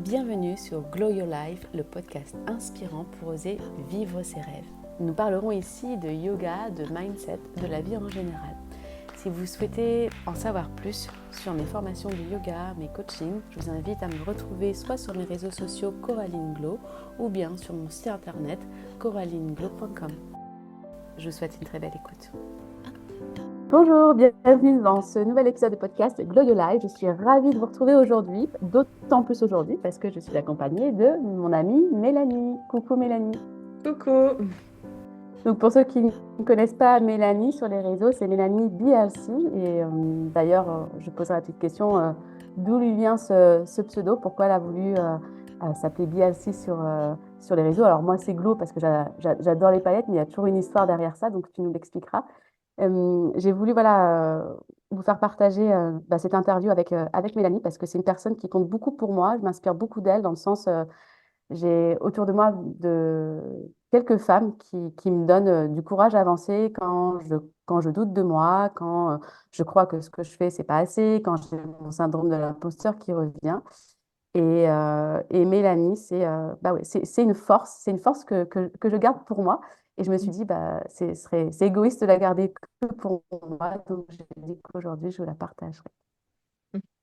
Bienvenue sur Glow Your Life, le podcast inspirant pour oser vivre ses rêves. Nous parlerons ici de yoga, de mindset, de la vie en général. Si vous souhaitez en savoir plus sur mes formations de yoga, mes coachings, je vous invite à me retrouver soit sur mes réseaux sociaux Coraline Glow ou bien sur mon site internet coralineglow.com. Je vous souhaite une très belle écoute. Bonjour, bienvenue dans ce nouvel épisode de podcast Glow Your Life. Je suis ravie de vous retrouver aujourd'hui, d'autant plus aujourd'hui parce que je suis accompagnée de mon amie Mélanie. Coucou Mélanie. Coucou. Donc pour ceux qui ne connaissent pas Mélanie sur les réseaux, c'est Mélanie BLC. Et d'ailleurs, je poserai la petite question, d'où lui vient ce pseudo, pourquoi elle a voulu s'appeler BLC sur les réseaux. Alors moi, c'est Glow parce que j'adore les paillettes, mais il y a toujours une histoire derrière ça, donc tu nous l'expliqueras. J'ai voulu vous faire partager cette interview avec Mélanie parce que c'est une personne qui compte beaucoup pour moi. Je m'inspire beaucoup d'elle dans le sens, j'ai autour de moi quelques femmes qui me donnent du courage à avancer quand je doute de moi, quand je crois que ce que je fais, c'est pas assez, quand j'ai mon syndrome de l'imposteur qui revient. Et Mélanie, c'est une force que je garde pour moi. Et je me suis dit, c'est égoïste de la garder que pour moi. Donc, j'ai dit qu'aujourd'hui, je vous la partagerai.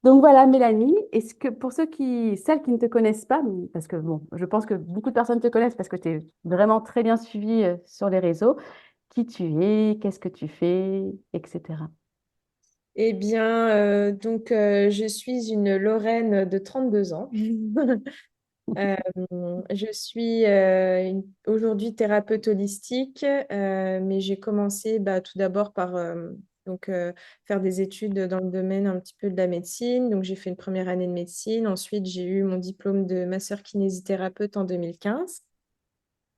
Donc voilà, Mélanie, est-ce que pour celles qui ne te connaissent pas, parce que bon, je pense que beaucoup de personnes te connaissent parce que tu es vraiment très bien suivie sur les réseaux, qui tu es, qu'est-ce que tu fais, etc. Eh bien, je suis une Lorraine de 32 ans. Euh, je suis aujourd'hui thérapeute holistique, mais j'ai commencé tout d'abord par faire des études dans le domaine un petit peu de la médecine. Donc, j'ai fait une première année de médecine. Ensuite, j'ai eu mon diplôme de masseur kinésithérapeute en 2015.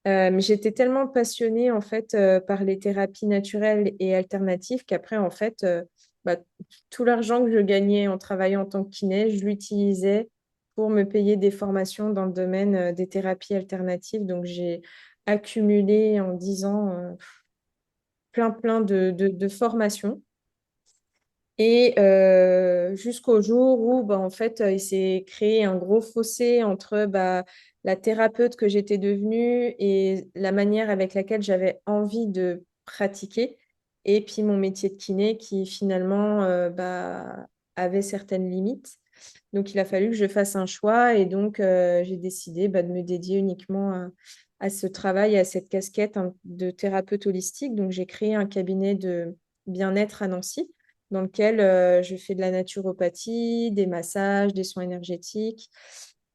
Mais j'étais tellement passionnée en fait par les thérapies naturelles et alternatives qu'après en fait bah, tout l'argent que je gagnais en travaillant en tant que kiné, je l'utilisais pour me payer des formations dans le domaine des thérapies alternatives. Donc j'ai accumulé en 10 ans plein de formations. Et jusqu'au jour où, en fait, il s'est créé un gros fossé entre la thérapeute que j'étais devenue et la manière avec laquelle j'avais envie de pratiquer, et puis mon métier de kiné qui finalement avait certaines limites. Donc, il a fallu que je fasse un choix et donc j'ai décidé de me dédier uniquement à ce travail, à cette casquette de thérapeute holistique. Donc, j'ai créé un cabinet de bien-être à Nancy dans lequel je fais de la naturopathie, des massages, des soins énergétiques.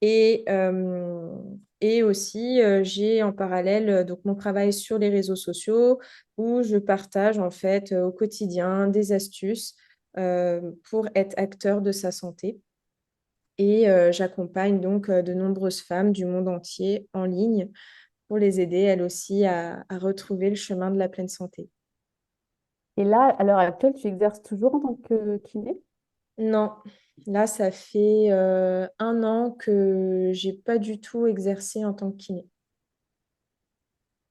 Et, euh, et aussi, j'ai en parallèle donc mon travail sur les réseaux sociaux où je partage en fait au quotidien des astuces pour être acteur de sa santé. Et j'accompagne donc de nombreuses femmes du monde entier en ligne pour les aider, elles aussi, à retrouver le chemin de la pleine santé. Et là, à l'heure actuelle, tu exerces toujours en tant que kiné? Non, là, ça fait 1 an que j'ai pas du tout exercé en tant que kiné.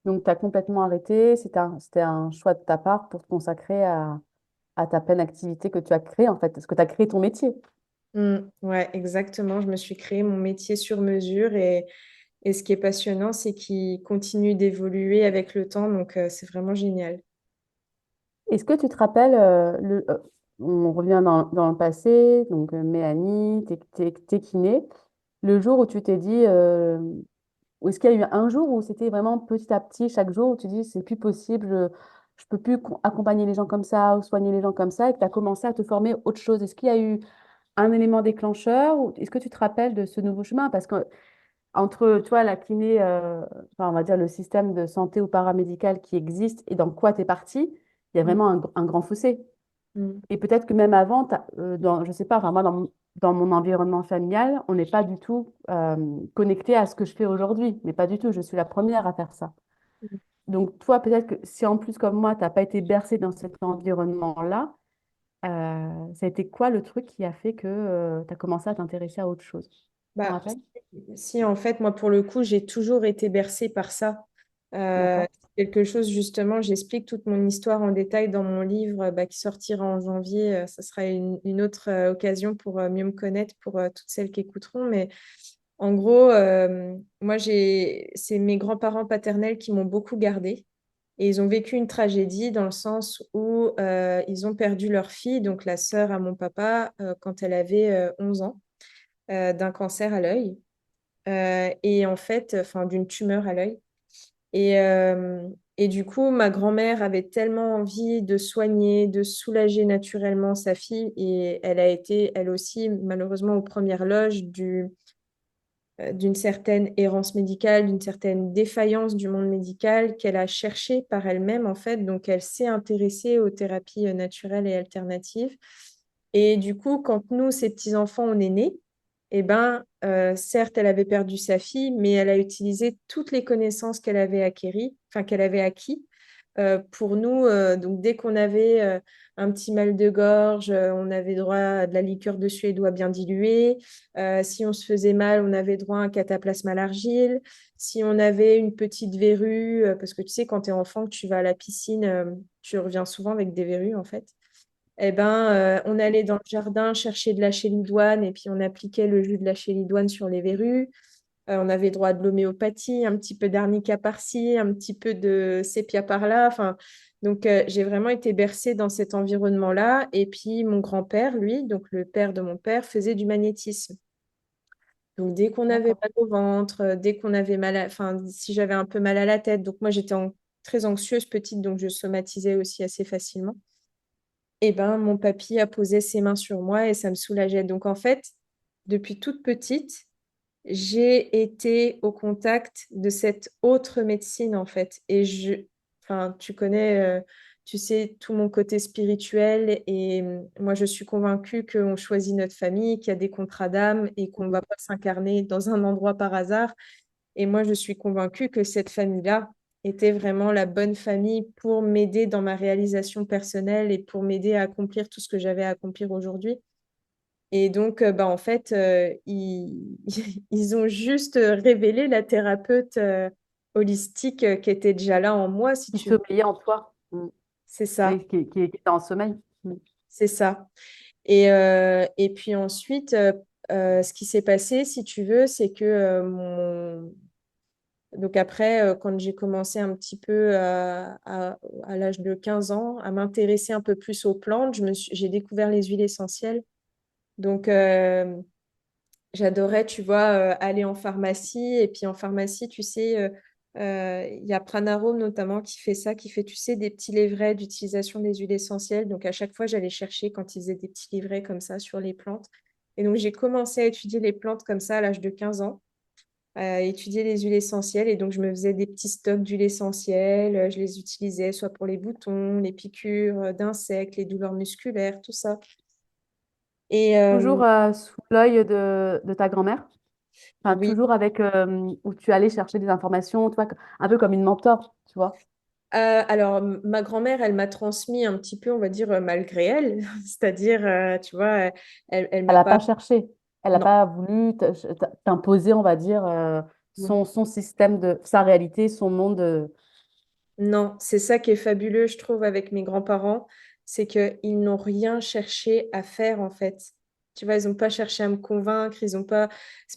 Donc, tu as complètement arrêté. C'était un choix de ta part pour te consacrer à ta pleine activité que tu as créée, en fait, parce que tu as créé ton métier. Ouais, exactement. Je me suis créé mon métier sur mesure et ce qui est passionnant, c'est qu'il continue d'évoluer avec le temps, donc c'est vraiment génial. Est-ce que tu te rappelles, on revient dans le passé, donc Mélanie, t'es kiné, le jour où tu t'es dit, ou est-ce qu'il y a eu un jour où c'était vraiment petit à petit, chaque jour, où tu dis, c'est plus possible, je peux plus accompagner les gens comme ça ou soigner les gens comme ça, et que tu as commencé à te former autre chose? Est-ce qu'il y a eu un élément déclencheur ou est-ce que tu te rappelles de ce nouveau chemin? Parce que entre, tu vois, la kiné, enfin, on va dire le système de santé ou paramédical qui existe et dans quoi tu es parti, il y a Mm, vraiment un grand fossé. mm, Et peut-être que même avant, je sais pas, enfin, moi, dans mon environnement familial, on n'est pas du tout connecté à ce que je fais aujourd'hui. Mais pas du tout, je suis la première à faire ça. mm. Donc, toi, peut-être que si en plus, comme moi, tu n'as pas été bercé dans cet environnement-là, ça a été quoi le truc qui a fait que tu as commencé à t'intéresser à autre chose? Tu te Bah, rappelles? si, en fait, moi, pour le coup, j'ai toujours été bercée par ça. D'accord. C'est quelque chose, justement, j'explique toute mon histoire en détail dans mon livre qui sortira en janvier. Ça sera une autre occasion pour mieux me connaître pour toutes celles qui écouteront. Mais En gros, moi, c'est mes grands-parents paternels qui m'ont beaucoup gardée. Et ils ont vécu une tragédie dans le sens où ils ont perdu leur fille, donc la sœur à mon papa, quand elle avait 11 ans, d'un cancer à l'œil. Et en fait, enfin, d'une tumeur à l'œil. Et, euh, et du coup, ma grand-mère avait tellement envie de soigner, de soulager naturellement sa fille. Et elle a été, elle aussi, malheureusement, aux premières loges d'une certaine errance médicale, d'une certaine défaillance du monde médical qu'elle a cherché par elle-même, en fait. Donc, elle s'est intéressée aux thérapies naturelles et alternatives. Et du coup, quand nous, ces petits-enfants, on est nés, eh ben, certes, elle avait perdu sa fille, mais elle a utilisé toutes les connaissances qu'elle avait acquéries, enfin, qu'elle avait acquis pour nous. Donc, dès qu'on avait un petit mal de gorge, on avait droit à de la liqueur de suédois bien diluée. Si on se faisait mal, on avait droit à un cataplasme à l'argile. Si on avait une petite verrue, parce que tu sais, quand tu es enfant, que tu vas à la piscine, tu reviens souvent avec des verrues, en fait. Eh ben, on allait dans le jardin chercher de la chélidoine et puis on appliquait le jus de la chélidoine sur les verrues. On avait droit à de l'homéopathie, un petit peu d'arnica par-ci, un petit peu de sépia par-là. Enfin, donc, j'ai vraiment été bercée dans cet environnement-là. Et puis, mon grand-père, lui, donc le père de mon père, faisait du magnétisme. Donc, dès qu'on avait D'accord. mal au ventre, dès qu'on avait mal enfin, si j'avais un peu mal à la tête, donc moi, j'étais très anxieuse petite, donc je somatisais aussi assez facilement. Et ben, mon papy a posé ses mains sur moi et ça me soulageait. Donc, en fait, depuis toute petite, j'ai été au contact de cette autre médecine, en fait. Enfin, tu connais, tu sais, tout mon côté spirituel. Et moi, je suis convaincue qu'on choisit notre famille, qu'il y a des contrats d'âme et qu'on ne va pas s'incarner dans un endroit par hasard. Et moi, je suis convaincue que cette famille-là était vraiment la bonne famille pour m'aider dans ma réalisation personnelle et pour m'aider à accomplir tout ce que j'avais à accomplir aujourd'hui. Et donc, bah, en fait, ils ont juste révélé la thérapeute holistique qui était déjà là en moi, si Qui tu veux. sommeillait en toi. Mm. C'est ça, Oui, qui était en sommeil. Mm. c'est ça. Et puis ensuite, ce qui s'est passé, si tu veux, c'est que donc après, quand j'ai commencé un petit peu à l'âge de 15 ans à m'intéresser un peu plus aux plantes, j'ai découvert les huiles essentielles. Donc, j'adorais, tu vois, aller en pharmacie. Et puis en pharmacie, tu sais, il y a Pranarome notamment qui fait ça, qui fait, tu sais, des petits livrets d'utilisation des huiles essentielles. Donc à chaque fois, j'allais chercher quand ils faisaient des petits livrets comme ça sur les plantes. Et donc j'ai commencé à étudier les plantes comme ça à l'âge de 15 ans, à étudier les huiles essentielles. Et donc je me faisais des petits stocks d'huiles essentielles. Je les utilisais soit pour les boutons, les piqûres d'insectes, les douleurs musculaires, tout ça. Et Toujours sous l'œil de ta grand-mère. Enfin, oui. toujours avec où tu allais chercher des informations, tu vois, un peu comme une mentor, tu vois. Alors, ma grand-mère, elle m'a transmis un petit peu, on va dire, malgré elle. C'est-à-dire, tu vois, elle Elle m'a n'a pas... pas cherché. Elle n'a Non, pas voulu t'imposer, on va dire, son système sa réalité, son monde. non, c'est ça qui est fabuleux, je trouve, avec mes grands-parents, c'est qu'ils n'ont rien cherché à faire, en fait. Tu vois, ils n'ont pas cherché à me convaincre, ils n'ont pas...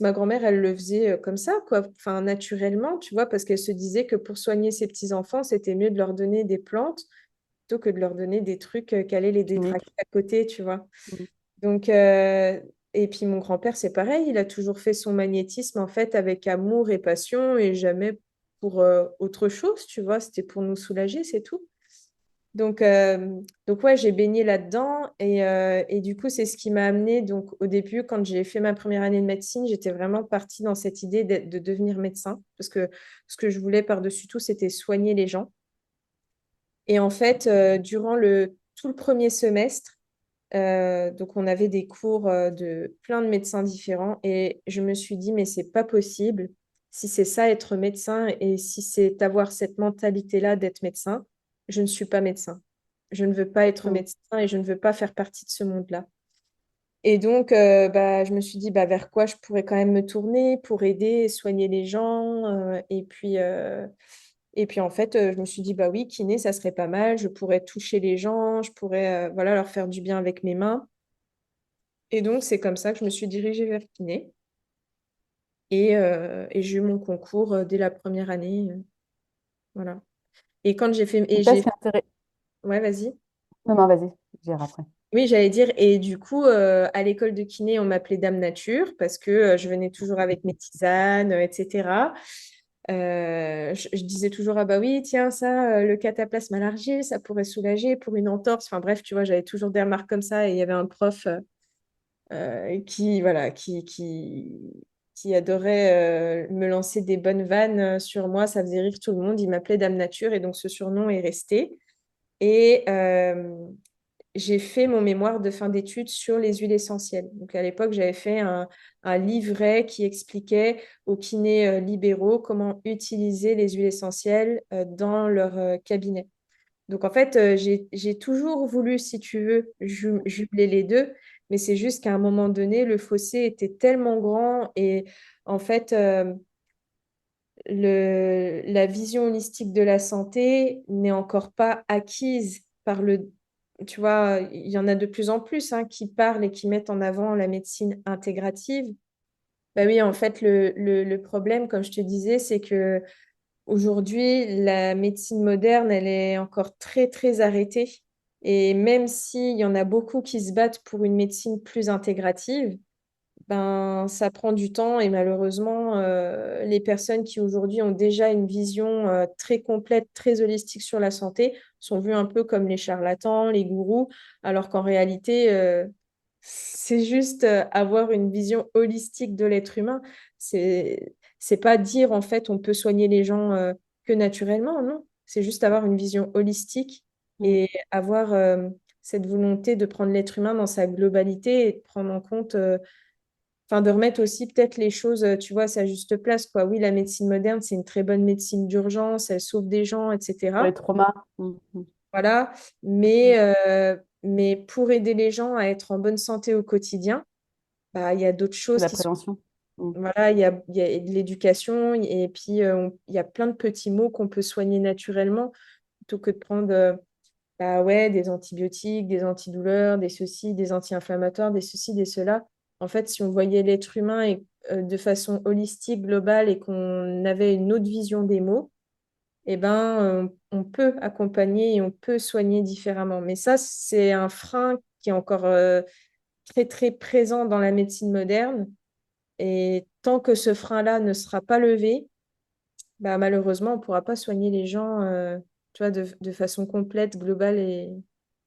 Ma grand-mère, elle le faisait comme ça, quoi, enfin, naturellement, tu vois, parce qu'elle se disait que pour soigner ses petits-enfants, c'était mieux de leur donner des plantes plutôt que de leur donner des trucs qui allaient les détraquer Chimique. à côté, tu vois. Mm. Donc, et puis mon grand-père, c'est pareil, il a toujours fait son magnétisme en fait avec amour et passion et jamais pour autre chose, tu vois, c'était pour nous soulager, c'est tout. Donc, donc ouais, j'ai baigné là-dedans et du coup, c'est ce qui m'a amené. Donc, au début, quand j'ai fait ma première année de médecine, j'étais vraiment partie dans cette idée de devenir médecin parce que ce que je voulais par-dessus tout, c'était soigner les gens. Et en fait, durant tout le premier semestre, donc, on avait des cours de plein de médecins différents et je me suis dit, mais c'est pas possible. Si c'est ça être médecin et si c'est avoir cette mentalité-là d'être médecin, je ne suis pas médecin. Je ne veux pas être Mm. médecin et je ne veux pas faire partie de ce monde-là. Et donc, bah, je me suis dit, bah, vers quoi je pourrais quand même me tourner pour aider et soigner les gens. Et puis, en fait, je me suis dit, bah oui, kiné, ça serait pas mal. Je pourrais toucher les gens, je pourrais voilà, leur faire du bien avec mes mains. Et donc, c'est comme ça que je me suis dirigée vers kiné. Et j'ai eu mon concours dès la première année. Voilà. Et quand j'ai fait... Et Donc là, ce j'ai... qui est intéressant... Ouais, vas-y. Non, non, vas-y, je dirai après. Oui, j'allais dire, et du coup, à l'école de kiné, on m'appelait Dame Nature parce que je venais toujours avec mes tisanes, etc. Je disais toujours, ah bah oui, tiens, ça, le cataplasme à l'argile, ça pourrait soulager pour une entorse. Enfin bref, tu vois, j'avais toujours des remarques comme ça et il y avait un prof qui, voilà, qui adorait me lancer des bonnes vannes sur moi. Ça faisait rire tout le monde. Il m'appelait Dame Nature et donc ce surnom est resté. Et j'ai fait mon mémoire de fin d'études sur les huiles essentielles. Donc à l'époque, j'avais fait un livret qui expliquait aux kinés libéraux comment utiliser les huiles essentielles dans leur cabinet. Donc en fait, j'ai toujours voulu, si tu veux, jumeler les deux, mais c'est juste qu'à un moment donné, le fossé était tellement grand et en fait, la vision holistique de la santé n'est encore pas acquise par le... Tu vois, il y en a de plus en plus hein, qui parlent et qui mettent en avant la médecine intégrative. Bah oui, en fait, le problème, comme je te disais, c'est que aujourd'hui, la médecine moderne, elle est encore très, très arrêtée. Et même s'il y en a beaucoup qui se battent pour une médecine plus intégrative, ben, ça prend du temps et malheureusement, les personnes qui aujourd'hui ont déjà une vision très complète, très holistique sur la santé sont vues un peu comme les charlatans, les gourous, alors qu'en réalité, c'est juste avoir une vision holistique de l'être humain. C'est pas dire en fait on peut soigner les gens que naturellement, non. C'est juste avoir une vision holistique Mm. et avoir cette volonté de prendre l'être humain dans sa globalité et de prendre en compte enfin, de remettre aussi peut-être les choses, tu vois, à sa juste place, quoi. Oui, la médecine moderne, c'est une très bonne médecine d'urgence, elle sauve des gens, Pour les etc. traumas. Mm, mm, Voilà. mm. Mais pour aider les gens à être en bonne santé au quotidien, bah, il y a d'autres C'est choses la qui sont... prévention. Mm. Voilà, il y a de l'éducation et puis il y a plein de petits mots qu'on peut soigner naturellement plutôt que de prendre bah ouais, des antibiotiques, des antidouleurs, des ceci, des anti-inflammatoires, des ceci, des cela. En fait, si on voyait l'être humain de façon holistique, globale et qu'on avait une autre vision des mots, eh ben, on peut accompagner et on peut soigner différemment. Mais ça, c'est un frein qui est encore très, très présent dans la médecine moderne. Et tant que ce frein-là ne sera pas levé, bah, malheureusement, on ne pourra pas soigner les gens tu vois, de façon complète, globale et...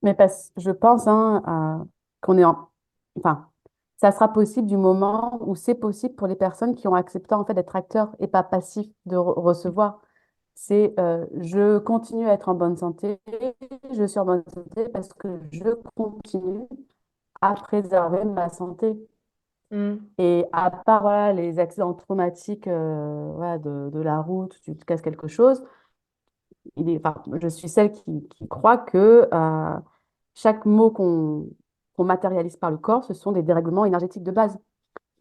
Mais je pense hein, qu'on est en... Enfin, ça sera possible du moment où c'est possible pour les personnes qui ont accepté en fait d'être acteurs et pas passifs de recevoir. C'est je continue à être en bonne santé, je suis en bonne santé parce que je continue à préserver ma santé. Mm, Et à part voilà, les accidents traumatiques voilà, de la route, tu te casses quelque chose, enfin, je suis celle qui croit que chaque mot qu'on matérialise par le corps, ce sont des dérèglements énergétiques de base.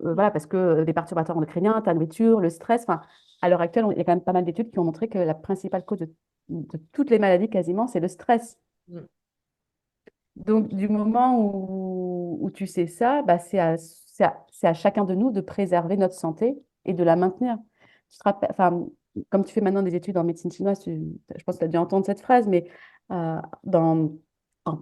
Voilà, parce que les perturbateurs endocriniens, ta nourriture, le stress, enfin, à l'heure actuelle, il y a quand même pas mal d'études qui ont montré que la principale cause de toutes les maladies quasiment, c'est le stress. mm, Donc, du moment où tu sais ça, bah, c'est à chacun de nous de préserver notre santé et de la maintenir. Tu te rappelles, enfin, comme tu fais maintenant des études en médecine chinoise, je pense que tu as dû entendre cette phrase, mais euh, dans,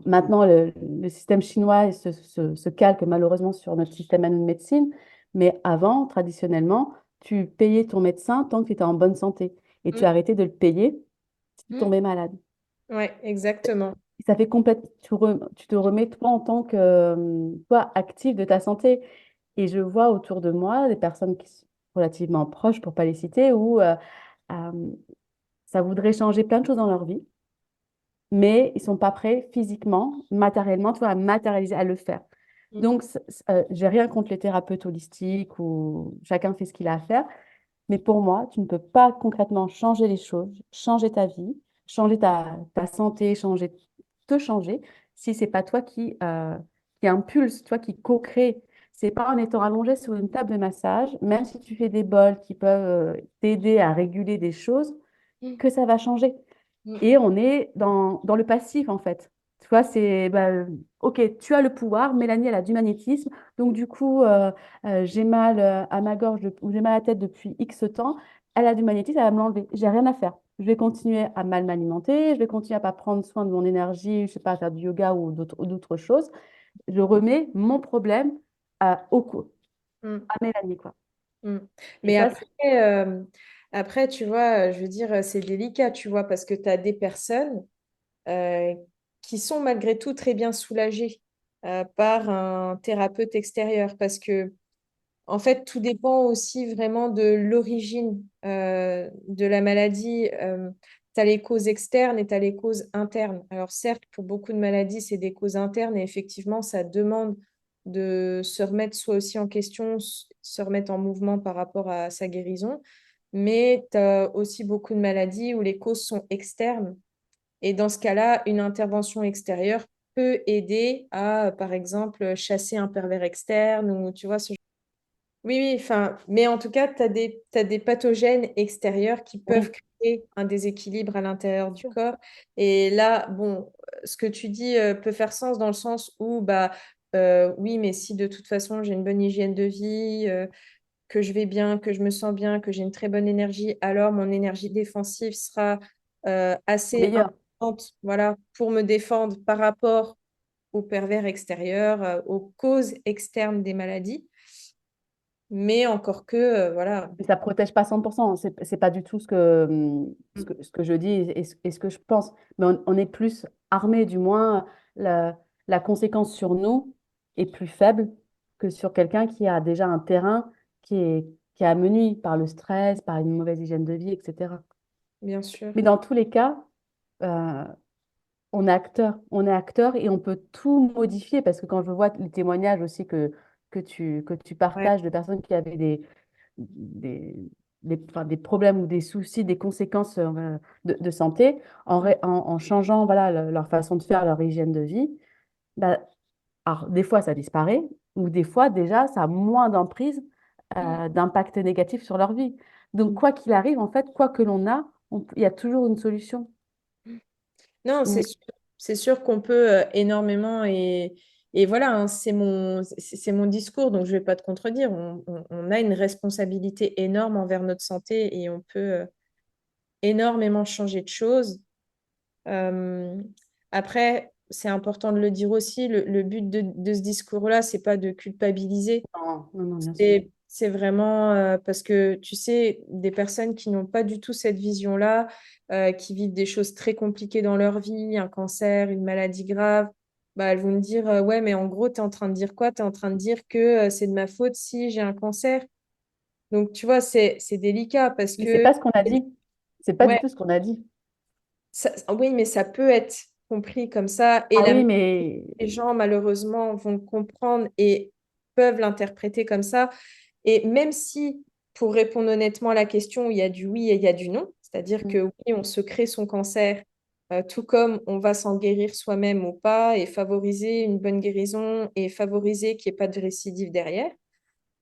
maintenant, le système chinois se calque malheureusement sur notre système à nous de médecine, mais avant, traditionnellement, tu payais ton médecin tant que tu étais en bonne santé et tu mm, arrêtais de le payer si tu mm. tombais malade. Ouais, exactement. Ça fait complètement, tu te remets toi en tant que toi actif de ta santé. Et je vois autour de moi des personnes qui sont relativement proches, pour pas les citer, où euh, ça voudrait changer plein de choses dans leur vie, mais ils sont pas prêts physiquement, matériellement, tu vois, à matérialiser, à le faire. Mm, Donc, j'ai rien contre les thérapeutes holistiques ou chacun fait ce qu'il a à faire, mais pour moi, tu ne peux pas concrètement changer les choses, changer ta vie, changer ta santé, te changer, si c'est pas toi qui impulse, toi qui co-crée. C'est pas en étant allongé sur une table de massage, même si tu fais des bols qui peuvent t'aider à réguler des choses, mm, que ça va changer. mm, Et on est dans le passif, en fait. Tu vois, c'est, bah, ok, tu as le pouvoir, Mélanie, elle a du magnétisme, donc du coup, j'ai mal à ma gorge ou j'ai mal à la tête depuis X temps, elle a du magnétisme, elle va me l'enlever. J'ai rien à faire. Je vais continuer à mal m'alimenter, je vais continuer à pas prendre soin de mon énergie, je sais pas, à faire du yoga ou d'autres choses. Je remets mon problème Mm, à Mélanie, quoi. mm. Et Mais ça, après, c'est tu vois, je veux dire, c'est délicat, tu vois, parce que tu as des personnes euh, qui sont malgré tout très bien soulagées par un thérapeute extérieur, parce que en fait, tout dépend aussi vraiment de l'origine de la maladie. Tu as les causes externes et tu as les causes internes. Alors certes, pour beaucoup de maladies, c'est des causes internes et effectivement, ça demande de se remettre soi aussi en question, se remettre en mouvement par rapport à sa guérison. Mais tu as aussi beaucoup de maladies où les causes sont externes. Et dans ce cas-là, une intervention extérieure peut aider à, par exemple, chasser un pervers externe ou tu vois, oui, oui, enfin, mais en tout cas, t'as des pathogènes extérieurs qui peuvent oui, créer un déséquilibre à l'intérieur bien du sûr. corps. Et là, bon, ce que tu dis peut faire sens dans le sens où, bah, oui, mais si de toute façon j'ai une bonne hygiène de vie, que je vais bien, que je me sens bien, que j'ai une très bonne énergie, alors mon énergie défensive sera assez Meilleur. importante, voilà, pour me défendre par rapport aux pervers extérieurs, aux causes externes des maladies. Mais encore que, voilà. Mais ça protège pas 100%. C'est pas du tout ce que je dis et ce que je pense. Mais on est plus armé, du moins, la conséquence sur nous est plus faible que sur quelqu'un qui a déjà un terrain qui est, qui est amenuisé par le stress, par une mauvaise hygiène de vie, etc. Bien sûr. Mais dans tous les cas, euh, on est acteur. On est acteur et on peut tout modifier parce que quand je vois les témoignages aussi que tu Ouais. partages de personnes qui avaient des, enfin, des problèmes ou des soucis, des conséquences de santé, en changeant voilà, leur façon de faire, leur hygiène de vie, bah, alors, des fois ça disparaît ou des fois déjà ça a moins d'emprise, d'impact négatif sur leur vie. Donc quoi qu'il arrive, en fait, quoi que l'on a, il y a toujours une solution. Non, Mais c'est sûr qu'on peut énormément et voilà, hein, c'est mon discours, donc je ne vais pas te contredire. On a une responsabilité énorme envers notre santé et on peut énormément changer de choses. Euh, Après, c'est important de le dire aussi, le but de ce discours-là, c'est pas de culpabiliser. non, non, non, bien sûr. C'est vraiment parce que tu sais, des personnes qui n'ont pas du tout cette vision-là, qui vivent des choses très compliquées dans leur vie, un cancer, une maladie grave, bah, elles vont me dire ouais, mais en gros, tu es en train de dire quoi? Tu es en train de dire que c'est de ma faute si j'ai un cancer. Donc, tu vois, c'est délicat parce Mais c'est que, pas ce qu'on a dit. C'est pas du ouais, tout ce qu'on a dit. oui, mais ça peut être compris comme ça. Et Ah la oui, mais les gens, malheureusement, vont le comprendre et peuvent l'interpréter comme ça. Et même si, pour répondre honnêtement à la question, il y a du oui et il y a du non, c'est-à-dire que oui, on se crée son cancer, tout comme on va s'en guérir soi-même ou pas, et favoriser une bonne guérison et favoriser qu'il n'y ait pas de récidive derrière.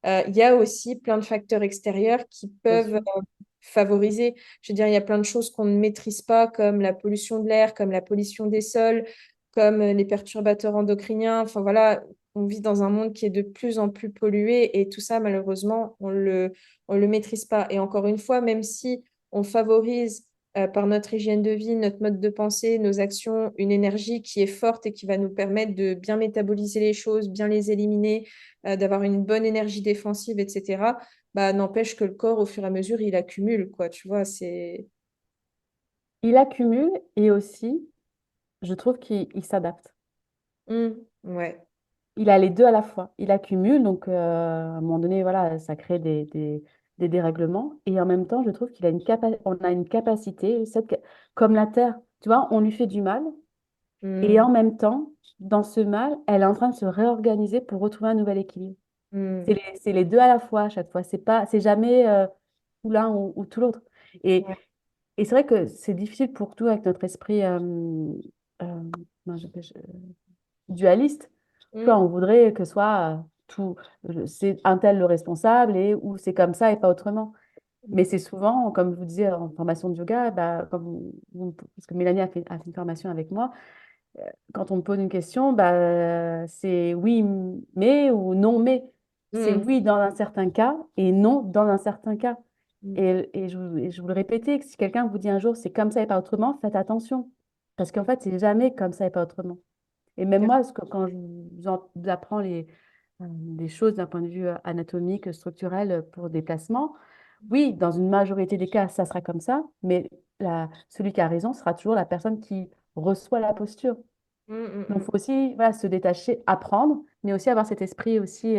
Il y a aussi plein de facteurs extérieurs qui bien peuvent sûr. favoriser. Je veux dire, il y a plein de choses qu'on ne maîtrise pas, comme la pollution de l'air, comme la pollution des sols, comme les perturbateurs endocriniens. Enfin voilà, on vit dans un monde qui est de plus en plus pollué et tout ça, malheureusement, on le maîtrise pas. Et encore une fois, même si on favorise par notre hygiène de vie, notre mode de pensée, nos actions, une énergie qui est forte et qui va nous permettre de bien métaboliser les choses, bien les éliminer, d'avoir une bonne énergie défensive, etc., bah, n'empêche que le corps, au fur et à mesure, il accumule, quoi. Tu vois, c'est... Il accumule et aussi, je trouve qu'il s'adapte. Ouais. Il a les deux à la fois. Il accumule, donc à un moment donné, voilà, ça crée des dérèglements. Et en même temps, je trouve qu'il a on a une capacité, comme la Terre, tu vois, on lui fait du mal. Et Mm, en même temps, dans ce mal, elle est en train de se réorganiser pour retrouver un nouvel équilibre. mm. C'est les deux à la fois à chaque fois. C'est pas, c'est jamais tout l'un ou tout l'autre. Et, Ouais. et c'est vrai que c'est difficile pour tout avec notre esprit euh, non, dualiste. Tu vois, Mm, on voudrait que ce soit tout, c'est un tel le responsable et ou c'est comme ça et pas autrement. Mais c'est souvent, comme je vous disais en formation de yoga, bah, parce que Mélanie a fait une formation avec moi, Quand on me pose une question, bah, c'est oui, mais ou non, mais. C'est Mm, oui dans un certain cas et non dans un certain cas. mm. Et je vous le répétais, que si quelqu'un vous dit un jour c'est comme ça et pas autrement, faites attention. Parce qu'en fait, c'est jamais comme ça et pas autrement. Et même moi, quand je vous apprends des choses d'un point de vue anatomique, structurel pour des placements, oui, dans une majorité des cas, ça sera comme ça, mais celui qui a raison sera toujours la personne qui reçoit la posture. Mm, mm, Donc, il mm. faut aussi voilà, se détacher, apprendre, mais aussi avoir cet esprit aussi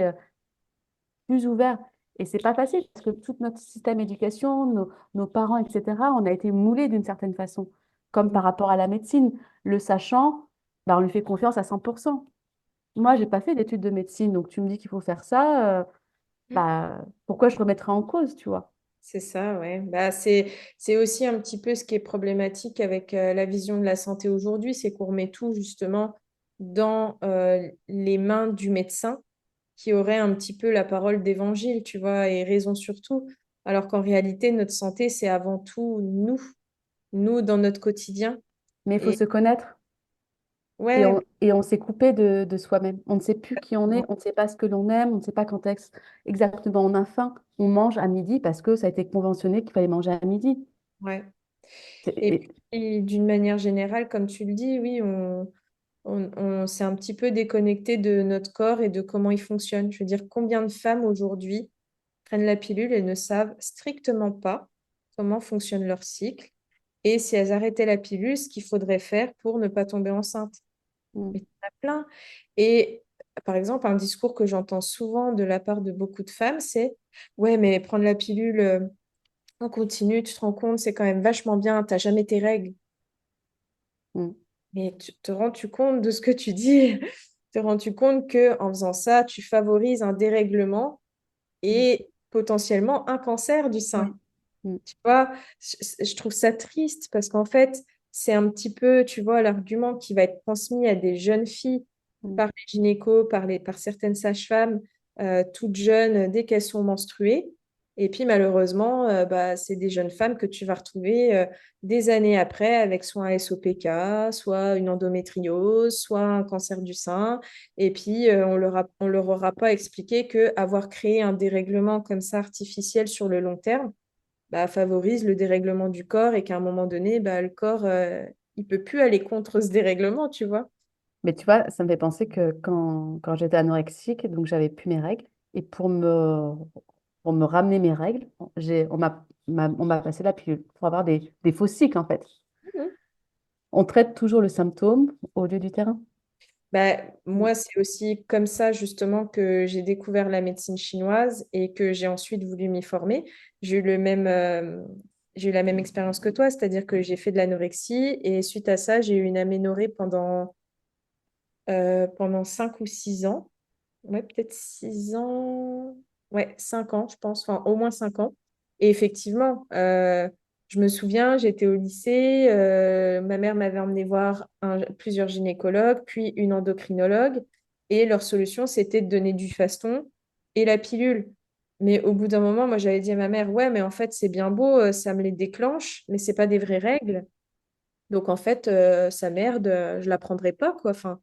plus ouvert. Et c'est pas facile parce que tout notre système d'éducation, nos parents, etc., on a été moulés d'une certaine façon. Comme Mm. par rapport à la médecine. Le sachant, bah, on lui fait confiance à 100%. Moi, j'ai pas fait d'études de médecine, donc tu me dis qu'il faut faire ça, bah, pourquoi je remettrais en cause, tu vois? C'est ça, ouais. Bah, c'est aussi un petit peu ce qui est problématique avec la vision de la santé aujourd'hui, c'est qu'on remet tout justement dans les mains du médecin qui aurait un petit peu la parole d'évangile, tu vois, et raison sur tout. Alors qu'en réalité, notre santé, c'est avant tout nous dans notre quotidien. Mais il faut Et se connaître et ouais, on s'est coupé de soi-même. On ne sait plus qui on est, on ne sait pas ce que l'on aime, on ne sait pas quand exactement on a faim. On mange à midi parce que ça a été conventionné qu'il fallait manger à midi. ouais. C'est- Et et- puis, d'une manière générale, comme tu le dis, oui, on s'est un petit peu déconnecté de notre corps et de comment il fonctionne. Je veux dire, combien de femmes aujourd'hui prennent la pilule et ne savent strictement pas comment fonctionne leur cycle et si elles arrêtaient la pilule, ce qu'il faudrait faire pour ne pas tomber enceinte. Mm, Mais il y en a plein. Et par exemple, un discours que j'entends souvent de la part de beaucoup de femmes, c'est ouais, mais prendre la pilule en continu, tu te rends compte, c'est quand même vachement bien, t'as jamais tes règles. mm, Mais tu te rends-tu compte de ce que tu dis? Te rends-tu compte que en faisant ça, tu favorises un dérèglement mm. et potentiellement un cancer du Oui. sein? Mm, Tu vois, je trouve ça triste parce qu'en fait, c'est un petit peu, tu vois, l'argument qui va être transmis à des jeunes filles mm, par les gynécos, par certaines sages-femmes, toutes jeunes dès qu'elles sont menstruées. Et puis malheureusement, bah, c'est des jeunes femmes que tu vas retrouver des années après avec soit un SOPK, soit une endométriose, soit un cancer du sein. Et puis on leur aura pas expliqué que avoir créé un dérèglement comme ça artificiel sur le long terme, bah, favorise le dérèglement du corps et qu'à un moment donné, bah, le corps, il peut plus aller contre ce dérèglement, tu vois. Mais tu vois, ça me fait penser que quand j'étais anorexique, donc j'avais plus mes règles, et pour me ramener mes règles, on m'a passé la pilule pour avoir des faux cycles, en fait. Mhm. On traite toujours le symptôme au lieu du terrain. Bah, Mm, moi, c'est aussi comme ça justement que j'ai découvert la médecine chinoise et que j'ai ensuite voulu m'y former. J'ai eu j'ai eu la même expérience que toi, c'est-à-dire que j'ai fait de l'anorexie et suite à ça, j'ai eu une aménorrhée pendant 5 ou 6 ans. Ouais, peut-être 6 ans. Ouais, 5 ans, je pense. Enfin, au moins 5 ans. Et effectivement, je me souviens, j'étais au lycée. Ma mère m'avait emmené voir plusieurs gynécologues, puis une endocrinologue. Et leur solution, c'était de donner du faston et la pilule. Mais au bout d'un moment, moi, j'avais dit à ma mère, ouais, mais en fait, c'est bien beau, ça me les déclenche, mais c'est pas des vraies règles. Donc, en fait, ça merde, je la prendrai pas, quoi. Enfin,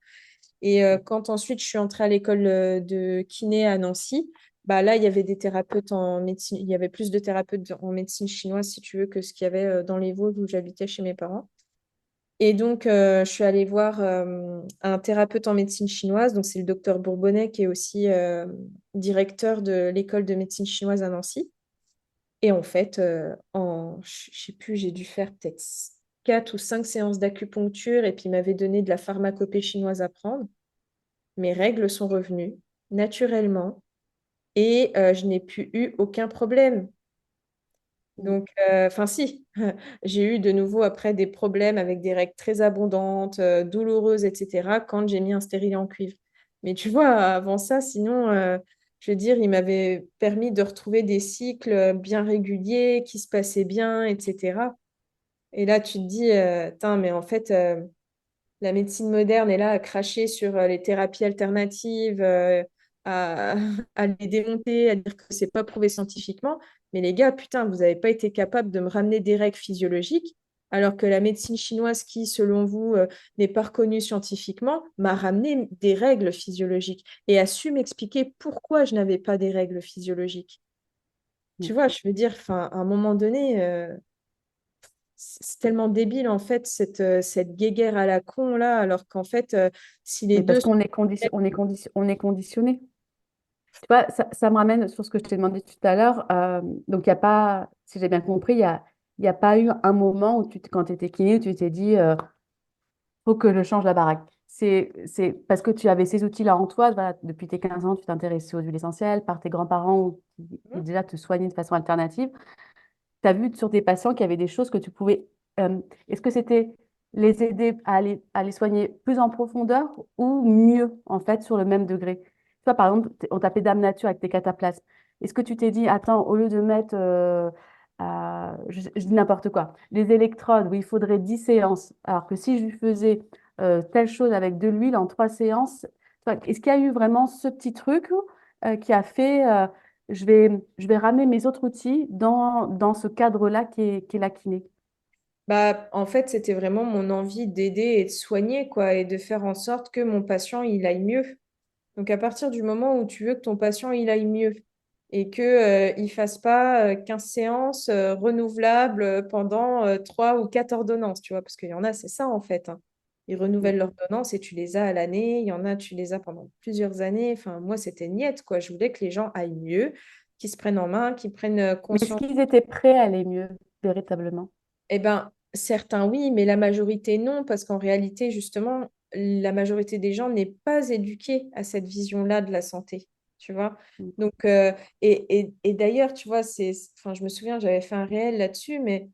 et quand ensuite je suis entrée à l'école de kiné à Nancy, bah là, il y avait des thérapeutes en médecine, il y avait plus de thérapeutes en médecine chinoise, si tu veux, que ce qu'il y avait dans les Vosges où j'habitais chez mes parents. Et donc, je suis allée voir un thérapeute en médecine chinoise, donc c'est le docteur Bourbonnais qui est aussi directeur de l'école de médecine chinoise à Nancy. Et en fait, je sais plus, j'ai dû faire peut-être 4 ou 5 séances d'acupuncture et puis il m'avait donné de la pharmacopée chinoise à prendre. Mes règles sont revenues naturellement et je n'ai plus eu aucun problème. mm, Donc, enfin si, j'ai eu de nouveau après des problèmes avec des règles très abondantes, douloureuses, etc., quand j'ai mis un stérilet en cuivre. Mais tu vois, avant ça, sinon, je veux dire, il m'avait permis de retrouver des cycles bien réguliers, qui se passaient bien, etc. Et là, tu te dis, tain, mais en fait, la médecine moderne est là à cracher sur les thérapies alternatives, à, à les démonter, à dire que c'est pas prouvé scientifiquement. Mais les gars, putain, vous n'avez pas été capable de me ramener des règles physiologiques. alors que la médecine chinoise, qui, selon vous, n'est pas reconnue scientifiquement, m'a ramené des règles physiologiques et a su m'expliquer pourquoi je n'avais pas des règles physiologiques. Mm. Tu vois, je veux dire, enfin, à un moment donné, c'est tellement débile, en fait, cette guéguerre à la con, là, alors qu'en fait, si les Mais deux parce sont... on est conditionné. Tu vois, ça me ramène sur ce que je t'ai demandé tout à l'heure. Donc, il n'y a pas, si j'ai bien compris, il y a pas eu un moment où quand tu étais kiné, où tu t'es dit, faut que je change la baraque. C'est parce que tu avais ces outils-là en toi. Voilà, depuis tes 15 ans, tu t'intéressais aux huiles essentielles par tes grands-parents qui déjà te soignaient de façon alternative. Tu as vu sur tes patients qu'il y avait des choses que tu pouvais. Est-ce que c'était les aider à les soigner plus en profondeur ou mieux, en fait, sur le même degré? Tu vois, par exemple, on tapait Dame Nature avec tes cataplasmes. Est-ce que tu t'es dit, attends, au lieu de mettre, je dis n'importe quoi, les électrodes, où il faudrait 10 séances, alors que si je lui faisais telle chose avec de l'huile en 3 séances, tu vois, est-ce qu'il y a eu vraiment ce petit truc qui a fait, je vais ramener mes autres outils dans ce cadre-là qui est la kiné. Bah, en fait, c'était vraiment mon envie d'aider et de soigner, quoi, et de faire en sorte que mon patient, il aille mieux. Donc, à partir du moment où tu veux que ton patient, il aille mieux et que, il fasse pas 15 séances renouvelables pendant 3 ou 4 ordonnances, tu vois, parce qu'il y en a, c'est ça, en fait, hein. Ils Mm. renouvellent l'ordonnance et tu les as à l'année. Il y en a, tu les as pendant plusieurs années. Enfin, moi, c'était niette, quoi. Je voulais que les gens aillent mieux, qu'ils se prennent en main, qu'ils prennent Mais est-ce conscience. qu'ils étaient prêts à aller mieux, véritablement? Eh ben, certains oui, mais la majorité non, parce qu'en réalité, justement, la majorité des gens n'est pas éduquée à cette vision-là de la santé, tu vois. Mm. Donc, et d'ailleurs, tu vois, enfin, je me souviens, j'avais fait un réel là-dessus, mais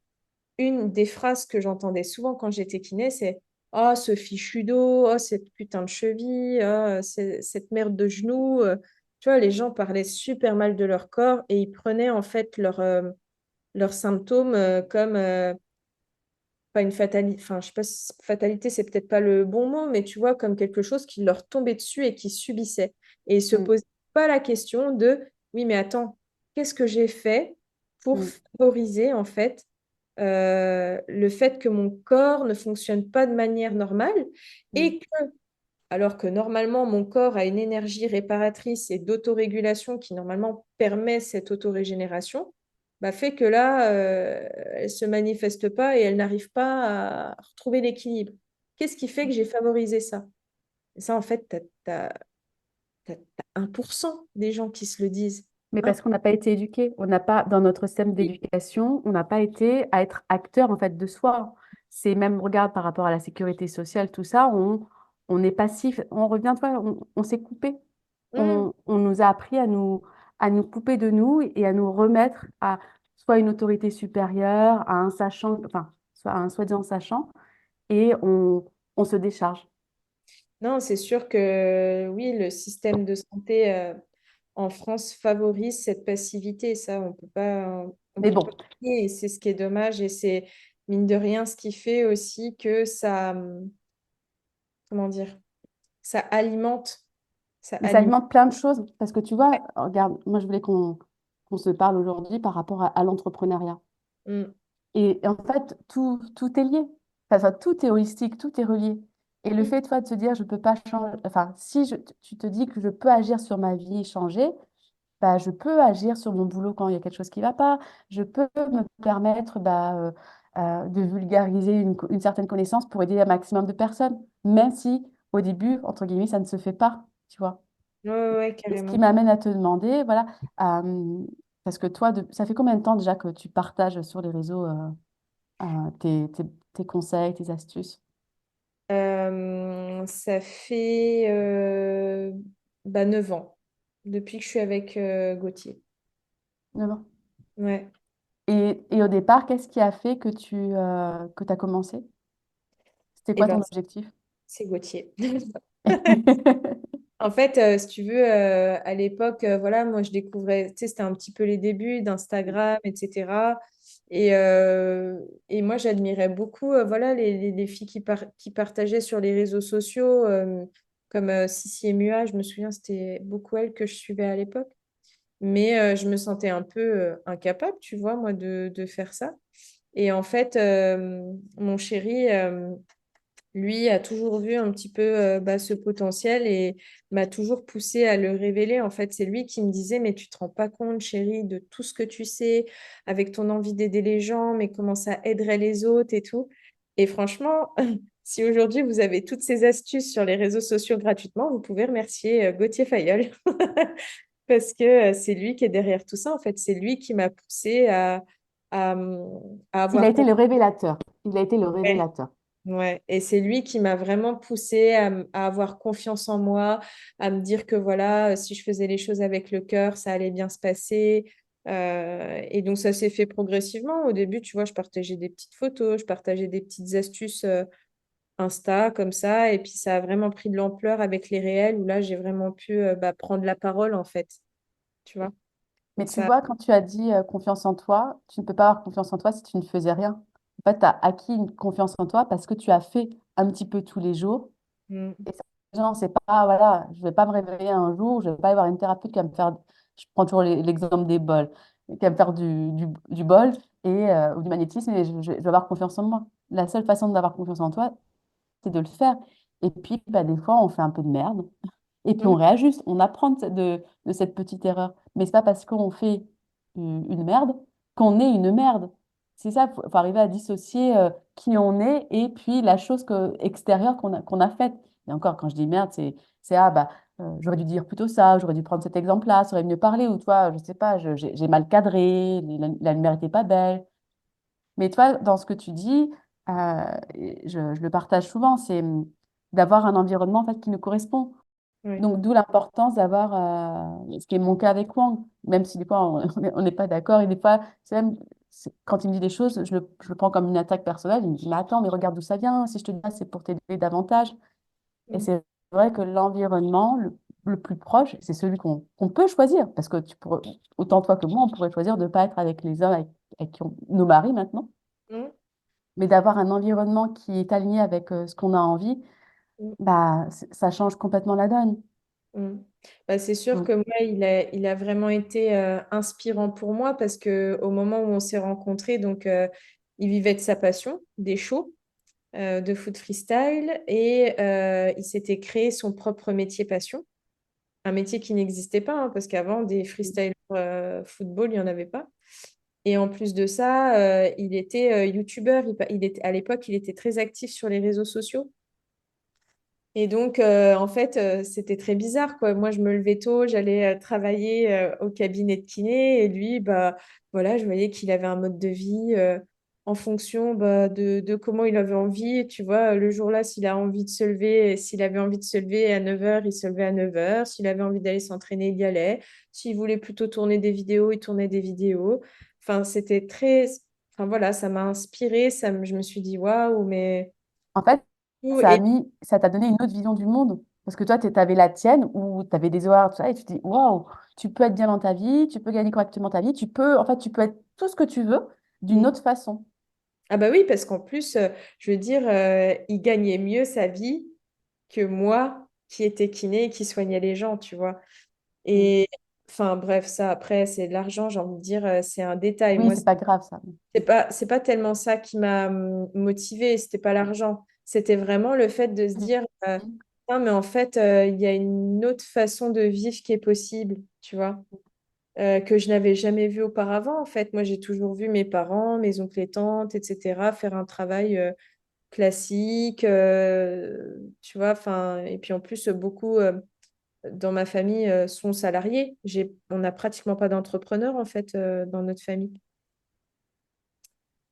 une des phrases que j'entendais souvent quand j'étais kiné, c'est «Oh, ce fichu dos, oh, cette putain de cheville, oh, cette merde de genou». Tu vois, les gens parlaient super mal de leur corps et ils prenaient en fait leurs symptômes comme pas une fatalité, enfin, je sais pas, si fatalité, c'est peut-être pas le bon mot, mais tu vois, comme quelque chose qui leur tombait dessus et qui subissait. Et ils se Mm. posaient pas la question de, oui, mais attends, qu'est-ce que j'ai fait pour Mm. favoriser, en fait, le fait que mon corps ne fonctionne pas de manière normale Mm. et que, alors que normalement, mon corps a une énergie réparatrice et d'autorégulation qui, normalement, permet cette autorégénération, bah, fait que là, elle ne se manifeste pas et elle n'arrive pas à retrouver l'équilibre. Qu'est-ce qui fait que j'ai favorisé ça? Et ça, en fait, tu as 1% des gens qui se le disent. Mais Un- parce qu'on n'a pas été éduqué, on n'a pas, dans notre système d'éducation, on n'a pas été à être acteur en fait de soi. C'est même, regarde, par rapport à la sécurité sociale, tout ça, on est passif, on revient, toi, on s'est coupé. Mm. On nous a appris à nous couper de nous et à nous remettre à soit une autorité supérieure, à un sachant, enfin, soit à un soi-disant sachant, et on se décharge. Non, c'est sûr que oui, le système de santé en France favorise cette passivité. Ça, on Mais peut pas bon, nier, et c'est ce qui est dommage. Et c'est mine de rien ce qui fait aussi que ça, comment dire, ça alimente, ça mais ça alimente. alimente plein de choses. Parce que tu vois, regarde, moi je voulais qu'on se parle aujourd'hui par rapport à l'entrepreneuriat. Mm, Et en fait, tout est lié. Enfin, tout est holistique, tout est relié. Et le mm, fait, toi, de se dire, je peux pas changer, enfin, si tu te dis que je peux agir sur ma vie et changer, bah, je peux agir sur mon boulot quand il y a quelque chose qui ne va pas. Je peux me permettre de vulgariser une certaine connaissance pour aider un maximum de personnes, même si au début, entre guillemets, ça ne se fait pas, tu vois. ouais, ouais, ouais, Et ce qui carrément. m'amène à te demander, voilà, parce que toi, ça fait combien de temps déjà que tu partages sur les réseaux tes conseils, tes astuces? Ça fait 9 ans, depuis que je suis avec Gauthier. D'accord. Ouais. Et au départ, qu'est-ce qui a fait que que tu as commencé? C'était Et quoi ben, ton objectif? c'est Gauthier. En fait, si tu veux, à l'époque, voilà, moi, je découvrais, tu sais, c'était un petit peu les débuts d'Instagram, etc. Et moi, j'admirais beaucoup, voilà, les filles qui partageaient sur les réseaux sociaux, comme Sissi et Mua. Je me souviens, c'était beaucoup elles que je suivais à l'époque. Mais je me sentais un peu incapable, tu vois, moi, de faire ça. Et en fait, mon chéri, lui, a toujours vu un petit peu ce potentiel et m'a toujours poussé à le révéler. En fait, c'est lui qui me disait, mais tu te rends pas compte, chérie, de tout ce que tu sais, avec ton envie d'aider les gens, mais comment ça aiderait les autres et tout. Et franchement, si aujourd'hui vous avez toutes ces astuces sur les réseaux sociaux gratuitement, vous pouvez remercier Gauthier Fayol parce que c'est lui qui est derrière tout ça. En fait, c'est lui qui m'a poussé à, à Il a avoir été confiance. le révélateur. Il a été le révélateur. Ouais, et c'est lui qui m'a vraiment poussée à avoir confiance en moi, à me dire que voilà, si je faisais les choses avec le cœur, ça allait bien se passer. Et donc ça s'est fait progressivement. Au début, tu vois, je partageais des petites photos, je partageais des petites astuces Insta comme ça, et puis ça a vraiment pris de l'ampleur avec les réels où là, j'ai vraiment pu prendre la parole en fait, tu vois. Mais tu Ça, vois, quand tu as dit confiance en toi, tu ne peux pas avoir confiance en toi si tu ne faisais rien. En fait, tu as acquis une confiance en toi parce que tu as fait un petit peu tous les jours. mm, Et ça, genre, c'est pas, voilà, je vais pas me réveiller un jour, je vais pas avoir une thérapeute qui va me faire, je prends toujours l'exemple des bols, qui va me faire du bol ou du magnétisme et je vais avoir confiance en moi. La seule façon d'avoir confiance en toi, c'est de le faire. Et puis, bah, des fois, on fait un peu de merde. Et puis, on mm, réajuste. On apprend de cette petite erreur. Mais c'est pas parce qu'on fait une merde qu'on est une merde. C'est ça, faut arriver à dissocier qui on est et puis la chose extérieure qu'on a faite. Et encore, quand je dis merde, ah, bah, j'aurais dû dire plutôt ça, j'aurais dû prendre cet exemple-là, ça aurait mieux parlé, ou toi, je sais pas, j'ai mal cadré, la lumière n'était pas belle. Mais toi, dans ce que tu dis, et je le partage souvent, c'est d'avoir un environnement en fait, qui nous correspond. ouais, Donc, d'où l'importance d'avoir, ce qui est mon cas avec Wang, même si des fois on n'est pas d'accord, et des fois, quand il me dit des choses, je le prends comme une attaque personnelle. Il me dit, mais attends, mais regarde d'où ça vient, si je te dis ça, c'est pour t'aider davantage. Et mm, c'est vrai que l'environnement le plus proche, c'est celui qu'on peut choisir, parce que autant toi que moi, on pourrait choisir de ne pas être avec les hommes avec qui nos maris maintenant, mm, mais d'avoir un environnement qui est aligné avec ce qu'on a envie, mm. bah, ça change complètement la donne. Mm. Bah, c'est sûr Donc, que moi, il a vraiment été inspirant pour moi parce que au moment où on s'est rencontrés, donc il vivait de sa passion, des shows de foot freestyle et il s'était créé son propre métier passion, un métier qui n'existait pas hein, parce qu'avant des freestylers football, il n'y en avait pas. Et en plus de ça, il était youtubeur. À l'époque, il était très actif sur les réseaux sociaux. Et donc, en fait, c'était très bizarre, quoi. Moi, je me levais tôt, j'allais travailler au cabinet de kiné, et lui, bah, voilà, je voyais qu'il avait un mode de vie en fonction de comment il avait envie. Tu vois, le jour-là, s'il a envie de se lever, s'il avait envie de se lever à 9 heures, il se levait à 9 heures. S'il avait envie d'aller s'entraîner, il y allait. S'il voulait plutôt tourner des vidéos, il tournait des vidéos. Enfin, c'était très... Enfin, voilà, ça m'a inspirée. Je me suis dit, waouh, mais... en fait, Et ça t'a donné une autre vision du monde. Parce que toi, tu avais la tienne où tu avais des horaires, tout ça, et tu te dis, waouh, tu peux être bien dans ta vie, tu peux gagner correctement ta vie, en fait, tu peux être tout ce que tu veux d'une autre façon. Ah bah oui, parce qu'en plus, je veux dire, il gagnait mieux sa vie que moi qui étais kiné et qui soignait les gens, tu vois. Mm. Et enfin bref, ça après, c'est de l'argent, j'ai envie de dire, c'est un détail. Oui, Moi, c'est pas grave, ça. c'est pas tellement ça qui m'a motivée, c'était pas l'argent. C'était vraiment le fait de se dire, Mm. ah, mais en fait, il y a une autre façon de vivre qui est possible, tu vois. Que je n'avais jamais vu auparavant. En fait, moi, j'ai toujours vu mes parents, mes oncles et tantes, etc., faire un travail classique, tu vois. Enfin, et puis en plus, beaucoup dans ma famille sont salariés. On n'a pratiquement pas d'entrepreneurs, en fait, dans notre famille.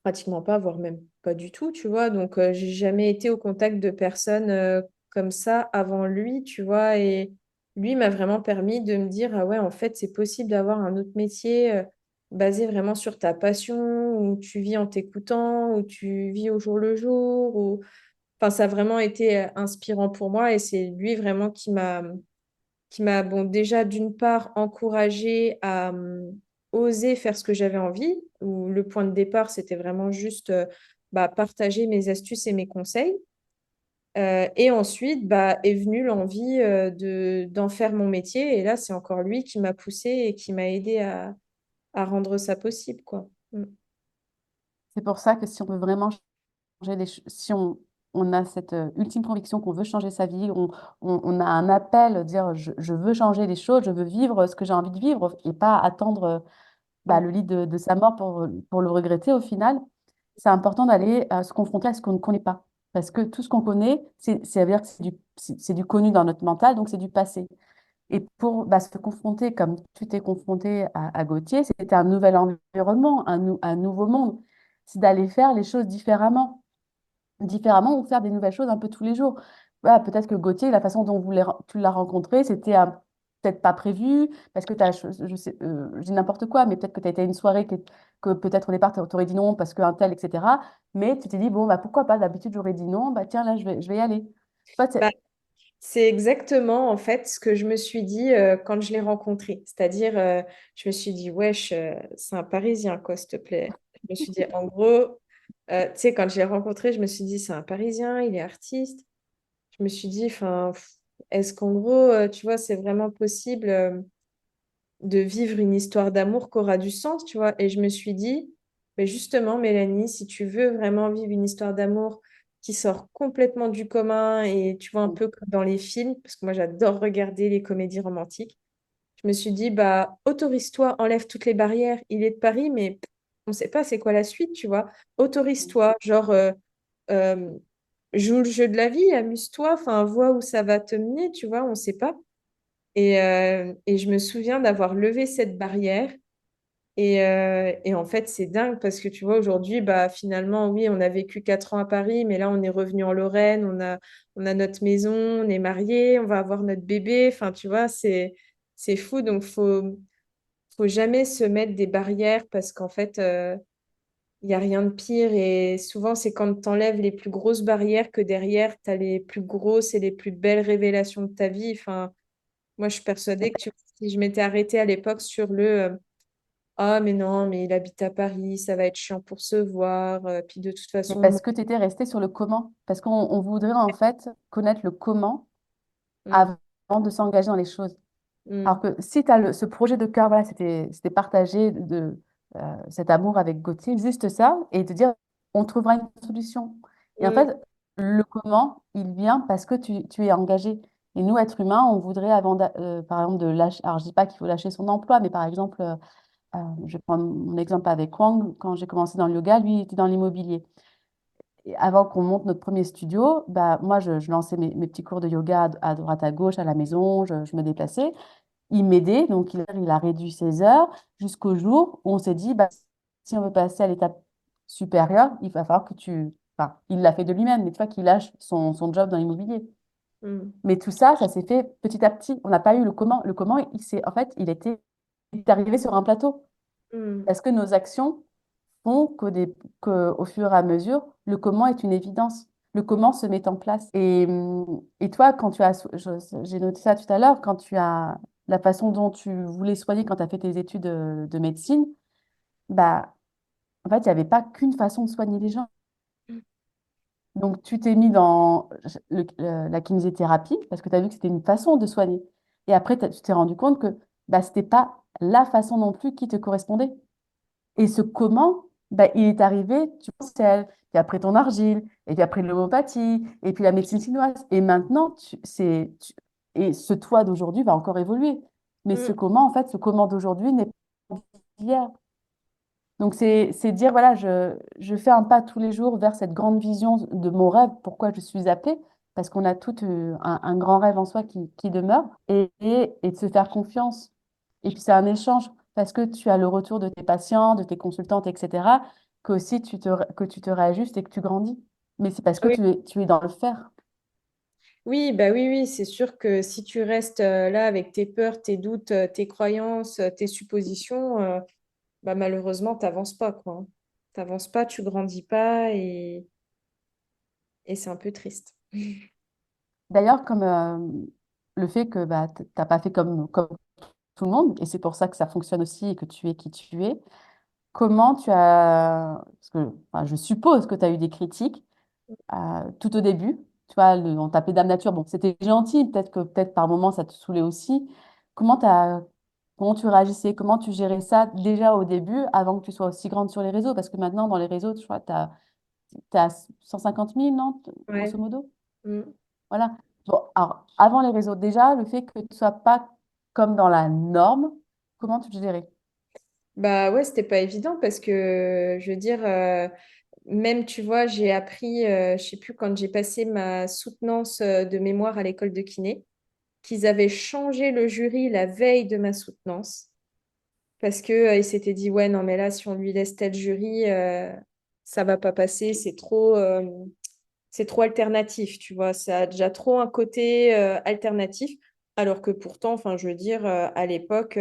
Pratiquement pas, voire même pas du tout, tu vois. Donc, j'ai jamais été au contact de personnes comme ça avant lui, tu vois. Et lui m'a vraiment permis de me dire, ah ouais, en fait, c'est possible d'avoir un autre métier basé vraiment sur ta passion, où tu vis en t'écoutant, où tu vis au jour le jour. Enfin, ça a vraiment été inspirant pour moi et c'est lui vraiment qui m'a bon, déjà d'une part encouragée à oser faire ce que j'avais envie, où le point de départ, c'était vraiment juste partager mes astuces et mes conseils. Et ensuite, est venue l'envie d'en faire mon métier. Et là, c'est encore lui qui m'a poussée et qui m'a aidé à rendre ça possible, quoi. Mm. C'est pour ça que si on veut vraiment changer si on a cette ultime conviction qu'on veut changer sa vie, on a un appel, dire je veux changer les choses, je veux vivre ce que j'ai envie de vivre et pas attendre Mm. le lit de sa mort pour le regretter au final, c'est important d'aller se confronter à ce qu'on ne connaît pas. Parce que tout ce qu'on connaît, ça veut dire que c'est du connu dans notre mental, donc c'est du passé. Et pour se confronter, comme tu t'es confronté à Gauthier, c'était un nouvel environnement, un nouveau monde. C'est d'aller faire les choses différemment ou faire des nouvelles choses un peu tous les jours. Voilà, peut-être que Gauthier, la façon dont tu l'as rencontré, c'était peut-être pas prévu, parce que tu as, je sais, je dis n'importe quoi, mais peut-être que tu as été à une soirée que peut-être au départ, tu aurais dit non parce qu'un tel, etc. Mais tu t'es dit, bon, bah, pourquoi pas, d'habitude, j'aurais dit non, bah, tiens, là, je vais y aller. Tu vois, Bah, c'est exactement en fait ce que je me suis dit quand je l'ai rencontré. C'est-à-dire, je me suis dit, wesh, c'est un Parisien, quoi, s'il te plaît. Je me suis dit, en gros, tu sais, quand je l'ai rencontré, je me suis dit, c'est un Parisien, il est artiste. Je me suis dit, enfin, est-ce qu'en gros, tu vois, c'est vraiment possible de vivre une histoire d'amour qui aura du sens, tu vois? Et je me suis dit, mais justement, Mélanie, si tu veux vraiment vivre une histoire d'amour qui sort complètement du commun et tu vois, un peu comme dans les films, parce que moi, j'adore regarder les comédies romantiques, je me suis dit, bah, autorise-toi, enlève toutes les barrières. Il est de Paris, mais on ne sait pas c'est quoi la suite, tu vois. Autorise-toi, genre, euh, joue le jeu de la vie, amuse-toi, enfin, vois où ça va te mener, tu vois, on ne sait pas. Et je me souviens d'avoir levé cette barrière. Et en fait, c'est dingue parce que tu vois, aujourd'hui, bah, finalement, oui, on a vécu 4 ans à Paris, mais là, on est revenu en Lorraine, on a notre maison, on est mariés, on va avoir notre bébé. Enfin, tu vois, c'est fou. Donc, faut jamais se mettre des barrières parce qu'en fait, il n'y a rien de pire. Et souvent, c'est quand tu enlèves les plus grosses barrières que derrière, tu as les plus grosses et les plus belles révélations de ta vie. Enfin, moi, je suis persuadée que si je m'étais arrêtée à l'époque sur le ah, mais non, mais il habite à Paris, ça va être chiant pour se voir. Puis de toute Mais façon, parce que tu étais resté sur le comment. Parce qu'on voudrait en fait connaître le comment mm, avant de s'engager dans les choses. Alors mm, que si tu as ce projet de cœur, voilà, c'était partagé cet amour avec Gauthier, juste ça, et te dire, on trouvera une solution. Et en mm, fait, le comment, il vient parce que tu es engagé. Et nous, êtres humains, on voudrait, par exemple, de lâcher, alors je dis pas qu'il faut lâcher son emploi, mais par exemple, je vais prendre mon exemple avec Wang, quand j'ai commencé dans le yoga, lui, il était dans l'immobilier. Et avant qu'on monte notre premier studio, bah, moi, je lançais mes petits cours de yoga à droite, à gauche, à la maison, je me déplaçais. Il m'aidait, donc il a réduit ses heures jusqu'au jour où on s'est dit, bah, si on veut passer à l'étape supérieure, il va falloir que Enfin, il l'a fait de lui-même, mais tu vois, qu'il lâche son job dans l'immobilier. mm, Mais tout ça, ça s'est fait petit à petit. On n'a pas eu le comment. Le comment, en fait, il est arrivé sur un plateau. mm. Parce que nos actions font qu'au fur et à mesure, le comment est une évidence. Le comment se met en place. Et toi, quand j'ai noté ça tout à l'heure, quand tu as la façon dont tu voulais soigner quand tu as fait tes études de médecine, bah, en fait, il n'y avait pas qu'une façon de soigner les gens. Donc, tu t'es mis dans la kinésithérapie parce que tu as vu que c'était une façon de soigner. Et après, tu t'es rendu compte que bah, ce n'était pas la façon non plus qui te correspondait. Et ce comment, bah, il est arrivé, tu penses, puis après ton argile, et puis après l'homéopathie, et puis la médecine chinoise. Et maintenant, et ce toi d'aujourd'hui va encore évoluer. Mais Mm. ce comment d'aujourd'hui n'est pas d'hier. Donc, c'est dire, voilà, je fais un pas tous les jours vers cette grande vision de mon rêve, pourquoi je suis appelée, parce qu'on a tout un grand rêve en soi qui demeure, et de se faire confiance. Et puis, c'est un échange, parce que tu as le retour de tes patients, de tes consultantes, etc., que tu te réajustes et que tu grandis. Mais c'est parce que Oui, tu es dans le faire. oui, bah oui, oui, c'est sûr que si tu restes là avec tes peurs, tes doutes, tes croyances, tes suppositions, bah malheureusement, t'avances pas, quoi. T'avances pas, tu grandis pas et c'est un peu triste. D'ailleurs, comme le fait que bah, tu n'as pas fait comme tout le monde, et c'est pour ça que ça fonctionne aussi et que tu es qui tu es. Comment tu as... Parce que enfin, je suppose que tu as eu des critiques tout au début. Tu vois, on t'appelait Dame Nature. Bon, c'était gentil. Peut-être par moment, ça te saoulait aussi. Comment tu as... comment tu réagissais, comment tu gérais ça déjà au début, avant que tu sois aussi grande sur les réseaux? Parce que maintenant, dans les réseaux, je crois que tu as 150 000, non? Ouais. Grosso modo. Mm. Voilà. Bon, alors, avant les réseaux, déjà, le fait que tu ne sois pas comme dans la norme, comment tu te gérais? Bah ouais, c'était pas évident parce que, je veux dire, même, tu vois, j'ai appris, je sais plus, quand j'ai passé ma soutenance de mémoire à l'école de kiné, qu'ils avaient changé le jury la veille de ma soutenance parce que, ils s'étaient dit, ouais, non, mais là, si on lui laisse tel jury, ça va pas passer, c'est trop alternatif, tu vois, ça a déjà trop un côté alternatif, alors que pourtant, enfin, je veux dire, à l'époque,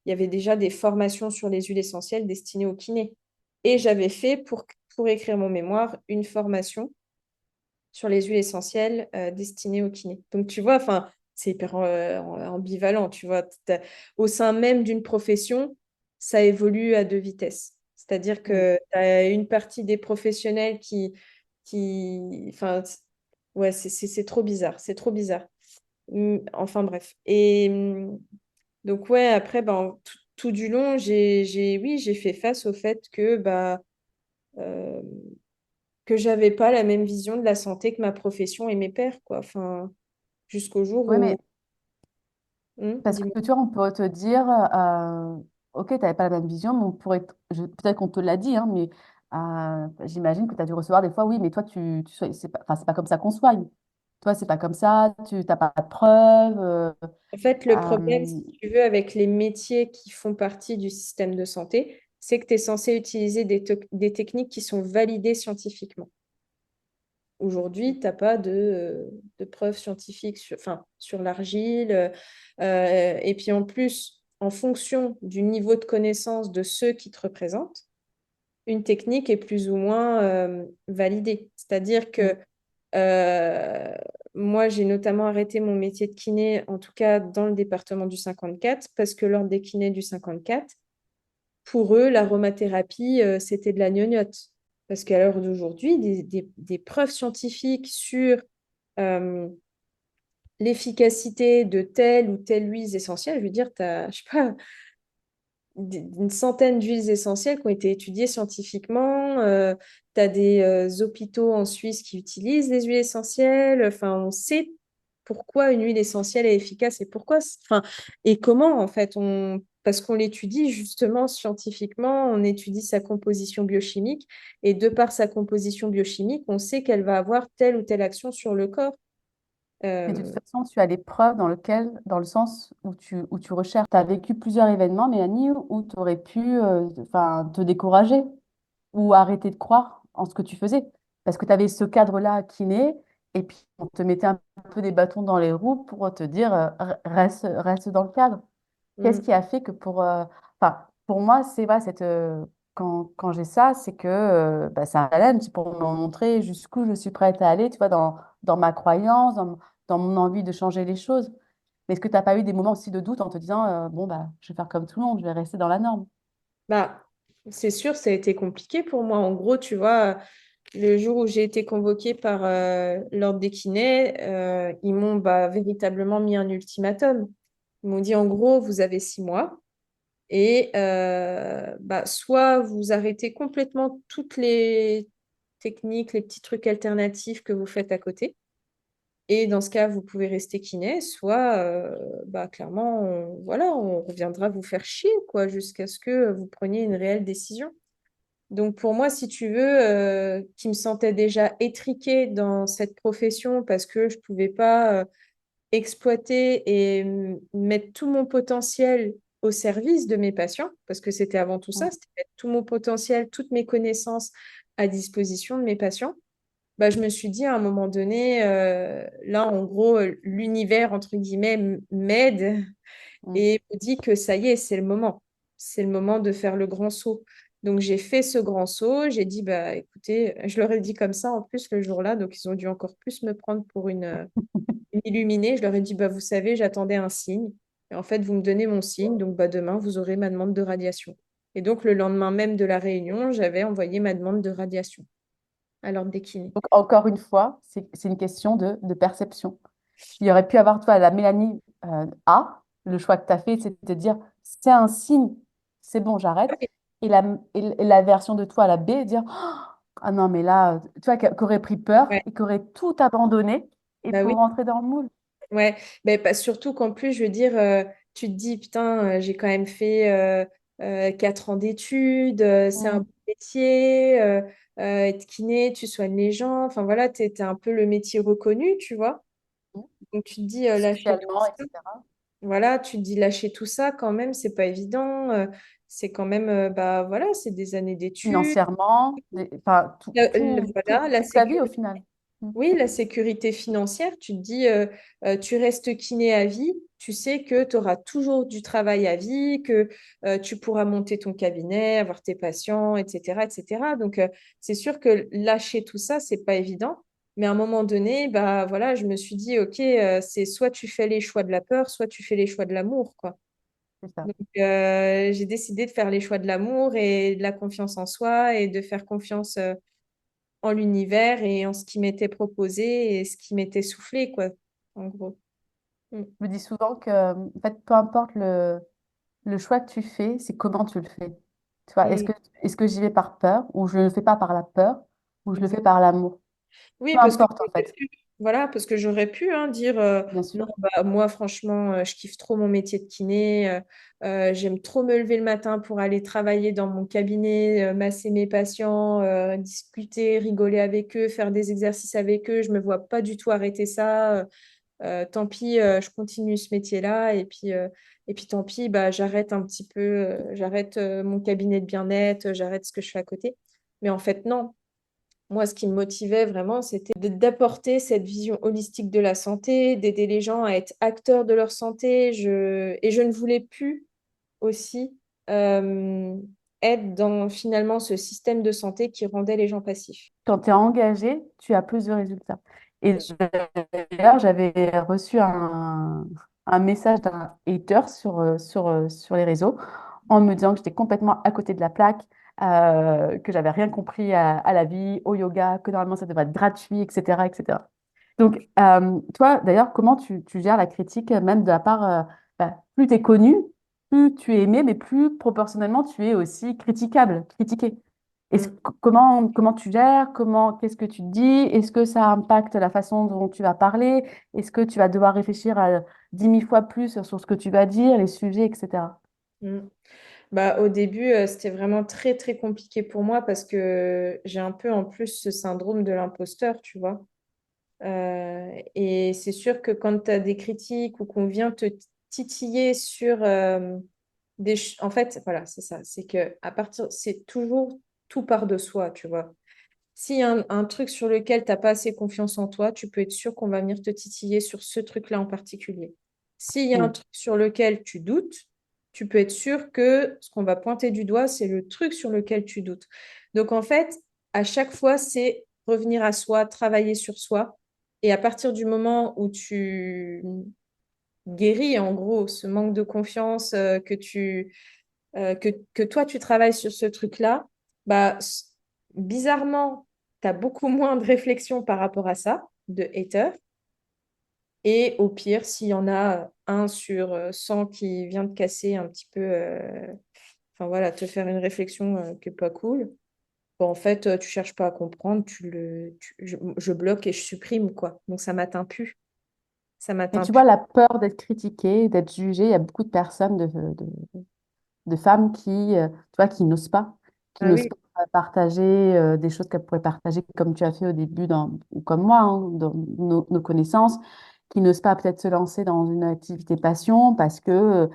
il y avait déjà des formations sur les huiles essentielles destinées aux kinés. Et j'avais fait, pour écrire mon mémoire, une formation sur les huiles essentielles destinées aux kinés. Donc, tu vois, enfin, c'est hyper ambivalent, tu vois. Au sein même d'une profession, ça évolue à deux vitesses. C'est-à-dire Mm. que tu as une partie des professionnels enfin, ouais, c'est trop bizarre, c'est trop bizarre. Enfin, bref. Et donc, ouais, après, ben, tout du long, oui, j'ai fait face au fait euh, que j'avais pas la même vision de la santé que ma profession et mes pairs, quoi. Enfin, jusqu'au jour Oui, où... mais parce que Dis-moi. tu vois, on pourrait te dire, ok, tu n'avais pas la même vision, mais peut-être qu'on te l'a dit, hein, mais j'imagine que tu as dû recevoir des fois, oui, mais toi, c'est pas, enfin, c'est pas comme ça qu'on soigne. Toi, c'est pas comme ça, tu n'as pas de preuves. En fait, le problème, Euh, si tu veux, avec les métiers qui font partie du système de santé, c'est que tu es censé utiliser des techniques qui sont validées scientifiquement. Aujourd'hui, tu n'as pas de preuves scientifiques enfin, sur l'argile. Et puis en plus, en fonction du niveau de connaissance de ceux qui te représentent, une technique est plus ou moins validée. C'est-à-dire mm, que euh, moi, j'ai notamment arrêté mon métier de kiné, en tout cas dans le département du 54, parce que l'ordre des kinés du 54, pour eux, l'aromathérapie, c'était de la gnognotte. Parce qu'à l'heure d'aujourd'hui, des preuves scientifiques sur euh, l'efficacité de telle ou telle huile essentielle, je veux dire, tu as, je sais pas, une centaine d'huiles essentielles qui ont été étudiées scientifiquement. Tu as des hôpitaux en Suisse qui utilisent les huiles essentielles. Enfin, on sait pourquoi une huile essentielle est efficace et enfin, et comment en fait parce qu'on l'étudie justement scientifiquement, on étudie sa composition biochimique et de par sa composition biochimique, on sait qu'elle va avoir telle ou telle action sur le corps. mais de toute Euh, façon, tu as des preuves dans le sens où tu recherches. Tu as vécu plusieurs événements, Mélanie, où tu aurais pu enfin, te décourager ou arrêter de croire en ce que tu faisais. Parce que tu avais ce cadre-là kiné, et puis on te mettait un peu des bâtons dans les roues pour te dire reste dans le cadre. Qu'est-ce mm, qui a fait que enfin, pour moi, c'est vrai, quand j'ai ça, c'est que bah, c'est un challenge pour me montrer jusqu'où je suis prête à aller, tu vois, dans ma croyance, dans mon envie de changer les choses. Mais est-ce que tu n'as pas eu des moments aussi de doute en te disant, bon, bah, je vais faire comme tout le monde, je vais rester dans la norme? Bah, c'est sûr, ça a été compliqué pour moi. En gros, tu vois, le jour où j'ai été convoquée par l'ordre des kinés, ils m'ont véritablement mis un ultimatum. Ils m'ont dit, en gros, vous avez 6 mois et soit vous arrêtez complètement toutes les techniques, les petits trucs alternatifs que vous faites à côté. Et dans ce cas, vous pouvez rester kiné, soit clairement, voilà, on reviendra vous faire chier, quoi, jusqu'à ce que vous preniez une réelle décision. Donc pour moi, si tu veux, qui me sentais déjà étriquée dans cette profession parce que je ne pouvais pas exploiter et mettre tout mon potentiel au service de mes patients, parce que c'était avant tout ça, Mm. c'était mettre tout mon potentiel, toutes mes connaissances à disposition de mes patients. Bah, je me suis dit à un moment donné, là, en gros, l'univers, entre guillemets, m'aide Mm. et me dit que ça y est, c'est le moment. C'est le moment de faire le grand saut. Donc, j'ai fait ce grand saut. J'ai dit, bah, écoutez, je leur ai dit comme ça en plus le jour-là. Donc, ils ont dû encore plus me prendre pour une illuminée. Je leur ai dit, bah, vous savez, j'attendais un signe. Et en fait, vous me donnez mon signe. Donc, bah, demain, vous aurez ma demande de radiation. Et donc, le lendemain même de la réunion, j'avais envoyé ma demande de radiation à l'ordre des kinés. Donc, encore une fois, c'est une question de perception. Il y aurait pu avoir, toi, la Mélanie A. Le choix que tu as fait, c'est de te dire, c'est un signe, c'est bon, j'arrête. Oui, Et la version de toi, la B, dire, ah non, mais là, tu vois, qui aurait pris peur ouais, et qui aurait tout abandonné et bah pour oui. rentrer dans le moule. Ouais, mais surtout qu'en plus, je veux dire, tu te dis, putain, j'ai quand même fait 4 ans d'études, c'est un Mm. bon métier, être kiné, tu soignes les gens, enfin voilà, t'es un peu le métier reconnu, tu vois. Donc tu te dis, lâcher tout Socialement, ça, etc. voilà, tu te dis, lâcher tout ça quand même, c'est pas évident, c'est quand même, bah voilà, c'est des années d'études, Financièrement, enfin, voilà, la toute ta vie au sécurité. final. Mm. Oui, la sécurité financière, tu te dis, tu restes kiné à vie, tu sais que tu auras toujours du travail à vie, que tu pourras monter ton cabinet, avoir tes patients, etc., etc. Donc, c'est sûr que lâcher tout ça, c'est pas évident. Mais à un moment donné, bah voilà, je me suis dit, OK, c'est soit tu fais les choix de la peur, soit tu fais les choix de l'amour, quoi. C'est ça. Donc, j'ai décidé de faire les choix de l'amour et de la confiance en soi et de faire confiance en l'univers et en ce qui m'était proposé et ce qui m'était soufflé, quoi, en gros. Mm. Je me dis souvent que, en fait, peu importe le choix que tu fais, c'est comment tu le fais. Tu vois, Mm. est-ce que j'y vais par peur ou je ne le fais pas par la peur ou je le fais Exact. par l'amour? Oui, Peu parce que importe, en j'aurais fait, pu, voilà, parce que j'aurais pu dire bien non, sûr. bah, moi, franchement, je kiffe trop mon métier de kiné, j'aime trop me lever le matin pour aller travailler dans mon cabinet, masser mes patients, discuter, rigoler avec eux, faire des exercices avec eux. Je me vois pas du tout arrêter ça. Tant pis, je continue ce métier-là et puis tant pis, bah, j'arrête un petit peu, j'arrête mon cabinet de bien-être, j'arrête ce que je fais à côté. Mais en fait, non. Moi, ce qui me motivait vraiment, c'était d'apporter cette vision holistique de la santé, d'aider les gens à être acteurs de leur santé. Et je ne voulais plus aussi euh, être dans finalement ce système de santé qui rendait les gens passifs. Quand tu es engagé, tu as plus de résultats. Et d'ailleurs, j'avais reçu un message d'un hater sur les réseaux en me disant que j'étais complètement à côté de la plaque, que j'avais rien compris à la vie, au yoga, que normalement ça devrait être gratuit, etc., etc. Donc, toi, d'ailleurs, comment tu gères la critique, même de la part, plus tu es connu, plus tu es aimé, mais plus proportionnellement tu es aussi critiqué. Mm. Comment tu gères? Qu'est-ce que tu te dis? Est-ce que ça impacte la façon dont tu vas parler? Est-ce que tu vas devoir réfléchir à 10 000 fois plus sur ce que tu vas dire, les sujets, etc. Mm. Bah, au début, c'était vraiment très, très compliqué pour moi parce que j'ai un peu en plus ce syndrome de l'imposteur, tu vois. Et c'est sûr que quand tu as des critiques ou qu'on vient te titiller sur En fait, voilà, c'est ça. C'est que à partir, c'est toujours tout part de soi, tu vois. S'il y a un truc sur lequel tu n'as pas assez confiance en toi, tu peux être sûr qu'on va venir te titiller sur ce truc-là en particulier. S'il y a un Mm. truc sur lequel tu doutes, tu peux être sûr que ce qu'on va pointer du doigt, c'est le truc sur lequel tu doutes. Donc, en fait, à chaque fois, c'est revenir à soi, travailler sur soi. Et à partir du moment où tu guéris, en gros, ce manque de confiance que toi, tu travailles sur ce truc-là, bah, bizarrement, tu as beaucoup moins de réflexion par rapport à ça, de haters. Et au pire, s'il y en a un sur 100 qui vient te casser un petit peu, enfin voilà, te faire une réflexion qui n'est pas cool, bon, en fait, tu cherches pas à comprendre, je bloque et je supprime, quoi. Donc ça m'atteint plus. Ça Mais m'atteint tu vois, plus. la peur d'être critiquée, d'être jugée, il y a beaucoup de personnes, de femmes tu vois, qui Ah n'osent oui. pas partager des choses qu'elles pourraient partager comme tu as fait au début, ou comme moi, hein, dans nos connaissances, qui n'osent pas peut-être se lancer dans une activité passion parce que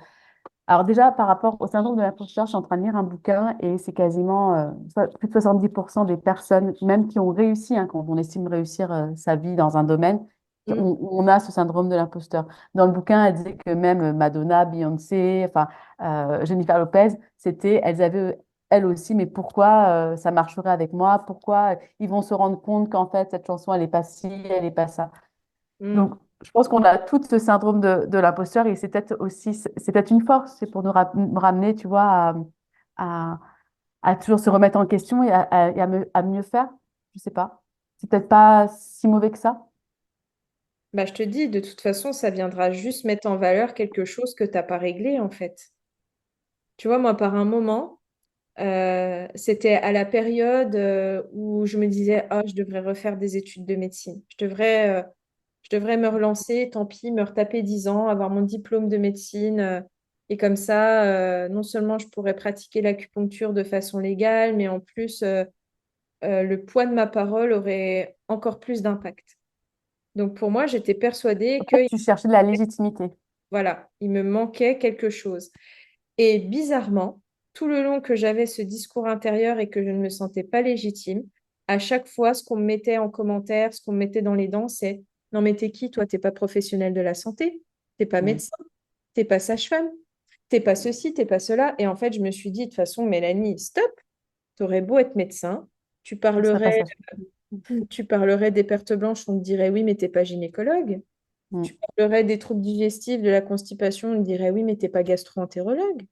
alors déjà, par rapport au syndrome de l'imposteur, je suis en train de lire un bouquin et c'est quasiment plus de 70% des personnes, même qui ont réussi, hein, quand on estime réussir sa vie dans un domaine, Mm, on a ce syndrome de l'imposteur. Dans le bouquin, elle disait que même Madonna, Beyoncé, enfin Jennifer Lopez, elles avaient elles aussi, mais pourquoi ça marcherait avec moi? Pourquoi ils vont se rendre compte qu'en fait cette chanson, elle n'est pas ci, elle n'est pas ça. mm, Donc, je pense qu'on a tout ce syndrome de l'imposteur et c'est peut-être aussi, c'est peut-être une force, c'est pour nous ramener, tu vois, à, à toujours se remettre en question et à mieux faire. Je sais pas. C'est peut-être pas si mauvais que ça. Bah, je te dis, de toute façon, ça viendra juste mettre en valeur quelque chose que tu n'as pas réglé, en fait. Tu vois, moi, par un moment, c'était à la période où je me disais, ah, je devrais refaire des études de médecine. Je devrais me relancer, tant pis, me retaper 10 ans, avoir mon diplôme de médecine. Et comme ça, non seulement je pourrais pratiquer l'acupuncture de façon légale, mais en plus, le poids de ma parole aurait encore plus d'impact. Donc pour moi, j'étais persuadée En que fait, tu cherchais de la légitimité. voilà, il me manquait quelque chose. Et bizarrement, tout le long que j'avais ce discours intérieur et que je ne me sentais pas légitime, à chaque fois, ce qu'on me mettait en commentaire, ce qu'on me mettait dans les dents, c'est non, mais t'es qui, toi? T'es pas professionnel de la santé, t'es pas Mm. médecin, t'es pas sage-femme, t'es pas ceci, t'es pas cela. Et en fait, je me suis dit, de toute façon, Mélanie, stop, t'aurais beau être médecin, tu Je ne serais pas parlerais, sage. tu parlerais des pertes blanches, on te dirait oui, mais t'es pas gynécologue. Mm. Tu parlerais des troubles digestifs, de la constipation, on te dirait oui, mais t'es pas gastro-entérologue.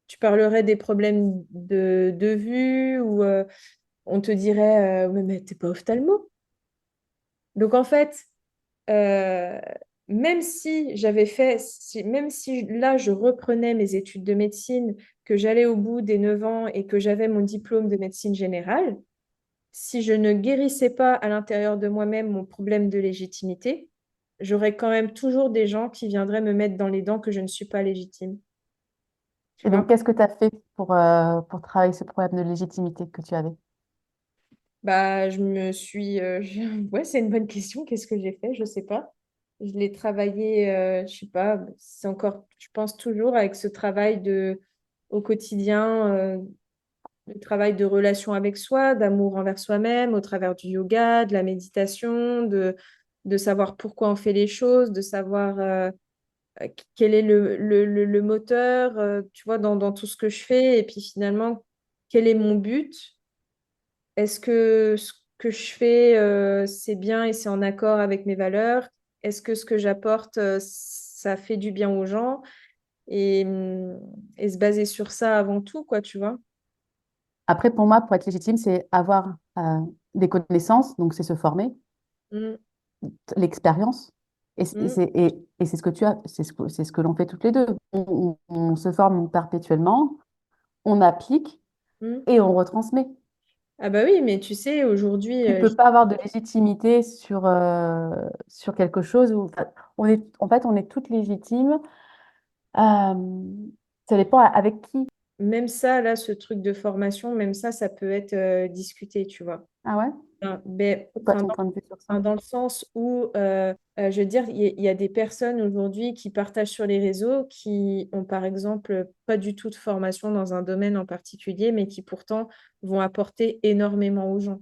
Tu parlerais des problèmes de vue ou on te dirait ouais, mais t'es pas ophtalmo. Donc en fait, euh, même si j'avais fait, même si là je reprenais mes études de médecine, que j'allais au bout des 9 ans et que j'avais mon diplôme de médecine générale, si je ne guérissais pas à l'intérieur de moi-même mon problème de légitimité, j'aurais quand même toujours des gens qui viendraient me mettre dans les dents que je ne suis pas légitime. Tu Et donc, vois? qu'est-ce que tu as fait pour travailler ce problème de légitimité que tu avais? Bah, je me suis. Ouais, c'est une bonne question. Qu'est-ce que j'ai fait? Je sais pas. Je l'ai travaillé, je sais pas, c'est encore, je pense toujours avec ce travail au quotidien, le travail de relation avec soi, d'amour envers soi-même, au travers du yoga, de la méditation, de savoir pourquoi on fait les choses, de savoir quel est le moteur, tu vois, dans tout ce que je fais, et puis finalement, quel est mon but? Est-ce que ce que je fais, c'est bien et c'est en accord avec mes valeurs? Est-ce que ce que j'apporte, ça fait du bien aux gens? Et se baser sur ça avant tout, quoi, tu vois? Après, pour moi, pour être légitime, c'est avoir des connaissances, donc c'est se former, Mm, l'expérience. mm, Et c'est ce que tu as, c'est ce que l'on fait toutes les deux. On se forme perpétuellement, on applique mm. et on retransmet. Ah bah oui, mais tu sais, aujourd'hui, Tu peux pas avoir de légitimité sur quelque chose où enfin, en fait, on est toutes légitimes. Ça dépend avec qui. même ça, là, ce truc de formation, même ça peut être discuté, tu vois. Ah ouais? C'est quoi Enfin, ton point de vue sur ça? dans le sens où, je veux dire, il y a des personnes aujourd'hui qui partagent sur les réseaux qui ont, par exemple, pas du tout de formation dans un domaine en particulier, mais qui pourtant vont apporter énormément aux gens.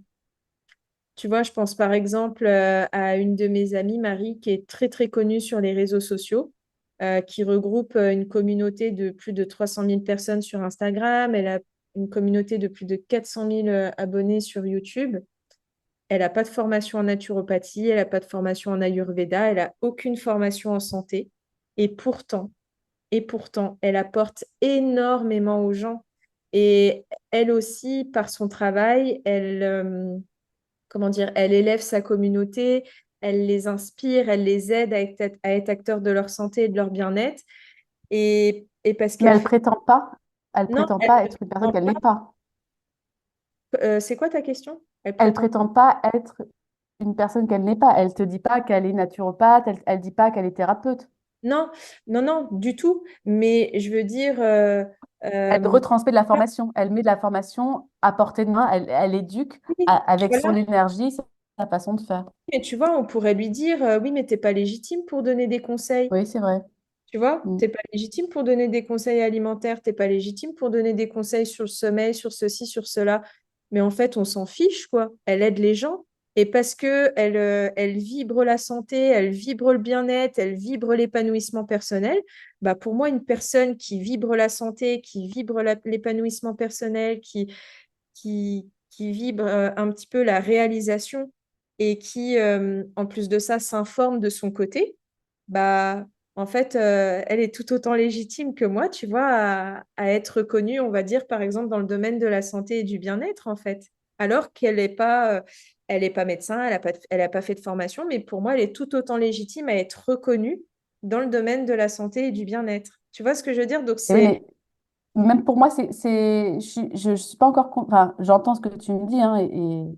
Tu vois, je pense par exemple à une de mes amies, Marie, qui est très, très connue sur les réseaux sociaux, qui regroupe une communauté de plus de 300 000 personnes sur Instagram. Elle a une communauté de plus de 400 000 abonnés sur YouTube. Elle n'a pas de formation en naturopathie, elle n'a pas de formation en Ayurveda, elle n'a aucune formation en santé. Et pourtant, elle apporte énormément aux gens. Et elle aussi, par son travail, comment dire, elle élève sa communauté, elle les inspire, elle les aide à être acteurs de leur santé et de leur bien-être. Et parce Mais qu'elle fait... elle Non, prétend elle pas ne être une personne prétend qu'elle n'est pas. pas. C'est quoi ta question? Elle Elle prétend prétend pas être une personne qu'elle n'est pas. Elle te dit pas qu'elle est naturopathe, elle dit pas qu'elle est thérapeute. Non, non, non, du tout. Mais je veux dire, Elle euh, retransmet de la formation. Elle met de la formation à portée de main. Elle éduque oui, avec son voilà. énergie, sa façon de faire. Et tu vois, on pourrait lui dire, oui, mais t'es pas légitime pour donner des conseils. Oui, c'est vrai. Tu vois, Mm. t'es pas légitime pour donner des conseils alimentaires, t'es pas légitime pour donner des conseils sur le sommeil, sur ceci, sur cela. Mais en fait, on s'en fiche, quoi. Elle aide les gens. Et parce que elle vibre la santé, elle vibre le bien-être, elle vibre l'épanouissement personnel, bah pour moi, une personne qui vibre la santé, qui vibre l'épanouissement personnel, qui vibre un petit peu la réalisation et qui, en plus de ça, s'informe de son côté, bah, en fait, elle est tout autant légitime que moi, tu vois, à être reconnue, on va dire, par exemple, dans le domaine de la santé et du bien-être, en fait. Alors qu'elle n'est pas, elle est pas médecin, elle a pas fait de formation, mais pour moi, elle est tout autant légitime à être reconnue dans le domaine de la santé et du bien-être. Tu vois ce que je veux dire? Donc, Et oui, c'est même pour moi, je suis pas encore, enfin, j'entends ce que tu me dis, hein,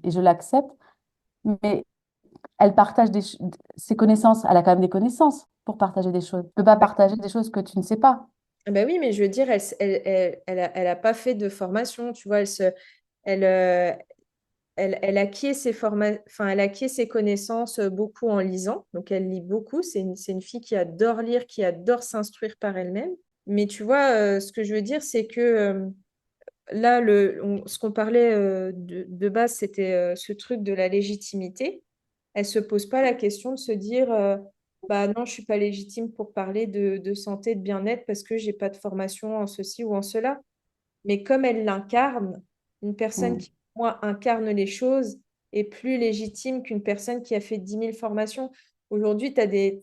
et je l'accepte, mais elle partage ses connaissances. Elle a quand même des connaissances pour partager des choses. Tu peux pas Bah, partager des choses que tu ne sais pas. bah oui, mais je veux dire, elle a pas fait de formation, tu vois, elle, euh, elle acquiert enfin, elle acquiert ses connaissances beaucoup en lisant. Donc, elle lit beaucoup. C'est une fille qui adore lire, qui adore s'instruire par elle-même. Mais tu vois, ce que je veux dire, c'est que là, ce qu'on parlait de base, c'était ce truc de la légitimité. Elle se pose pas la question de se dire, bah non, je suis pas légitime pour parler de santé, de bien-être parce que j'ai pas de formation en ceci ou en cela. Mais comme elle l'incarne, une personne Mm. qui, pour moi, incarne les choses est plus légitime qu'une personne qui a fait 10 000 formations. Aujourd'hui, tu as des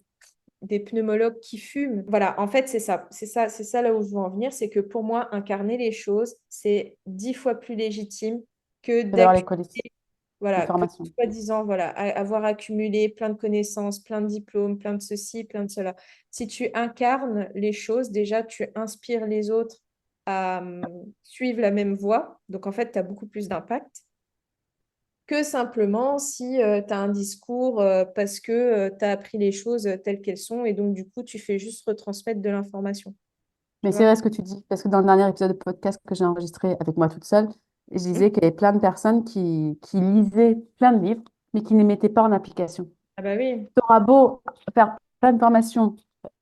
pneumologues qui fument. Voilà, en fait, c'est ça là où je veux en venir, c'est que pour moi, incarner les choses, c'est 10 fois plus légitime que C'est d'avoir d'accumuler, les voilà, que formations. soi-disant, voilà, avoir accumulé plein de connaissances, plein de diplômes, plein de ceci, plein de cela. Si tu incarnes les choses, déjà, tu inspires les autres à suivre la même voie. Donc, en fait, tu as beaucoup plus d'impact que simplement si tu as un discours parce que tu as appris les choses telles qu'elles sont et donc, du coup, tu fais juste retransmettre de l'information. Tu Mais c'est vois? vrai ce que tu dis, parce que dans le dernier épisode de podcast que j'ai enregistré avec moi toute seule, je Mm. disais qu'il y avait plein de personnes qui lisaient plein de livres, mais qui ne les mettaient pas en application. Ah bah oui. Tu auras beau faire plein de formations,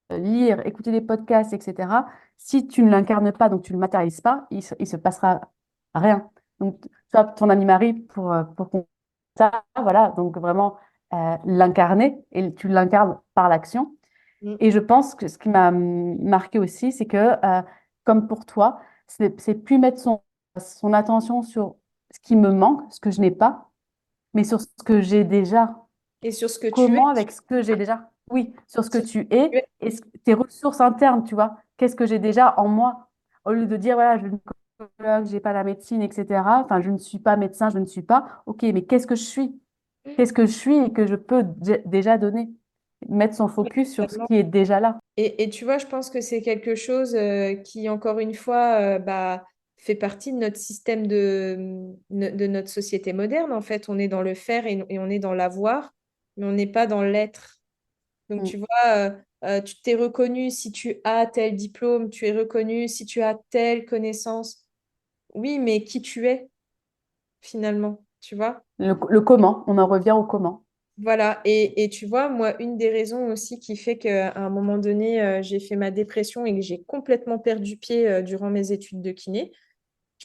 lire, écouter des podcasts, etc. Si tu ne l'incarnes pas, donc tu ne le matérialises pas, il se passera rien. Donc, tu vois, ton ami Marie, pour ça, voilà, donc vraiment l'incarner, et tu l'incarnes par l'action. Mm. Et je pense que ce qui m'a marqué aussi, c'est que, comme pour toi, c'est plus mettre son attention sur ce qui me manque, ce que je n'ai pas, mais sur ce que j'ai déjà. Et sur ce que tu es, Comment avec ce que j'ai déjà? Oui, sur ce que sur ce tu que tu es es. et tes ressources internes, tu vois. Qu'est-ce que j'ai déjà en moi? Au lieu de dire, voilà, je ne connais j'ai pas la médecine, etc. Enfin, je ne suis pas médecin, je ne suis pas. Ok, mais qu'est-ce que je suis? Qu'est-ce que je suis et que je peux déjà donner? Mettre son focus sur ce qui est déjà là. Et tu vois, je pense que c'est quelque chose qui, encore une fois, bah, fait partie de notre système de notre société moderne. En fait, on est dans le faire et on est dans l'avoir, mais on n'est pas dans l'être. Donc, Mm. tu vois, tu t'es reconnu si tu as tel diplôme, tu es reconnu si tu as telle connaissance. Oui, mais qui tu es, finalement, tu vois? Le comment, on en revient au comment. Voilà, et tu vois, moi, une des raisons aussi qui fait qu'à un moment donné, j'ai fait ma dépression et que j'ai complètement perdu pied durant mes études de kiné,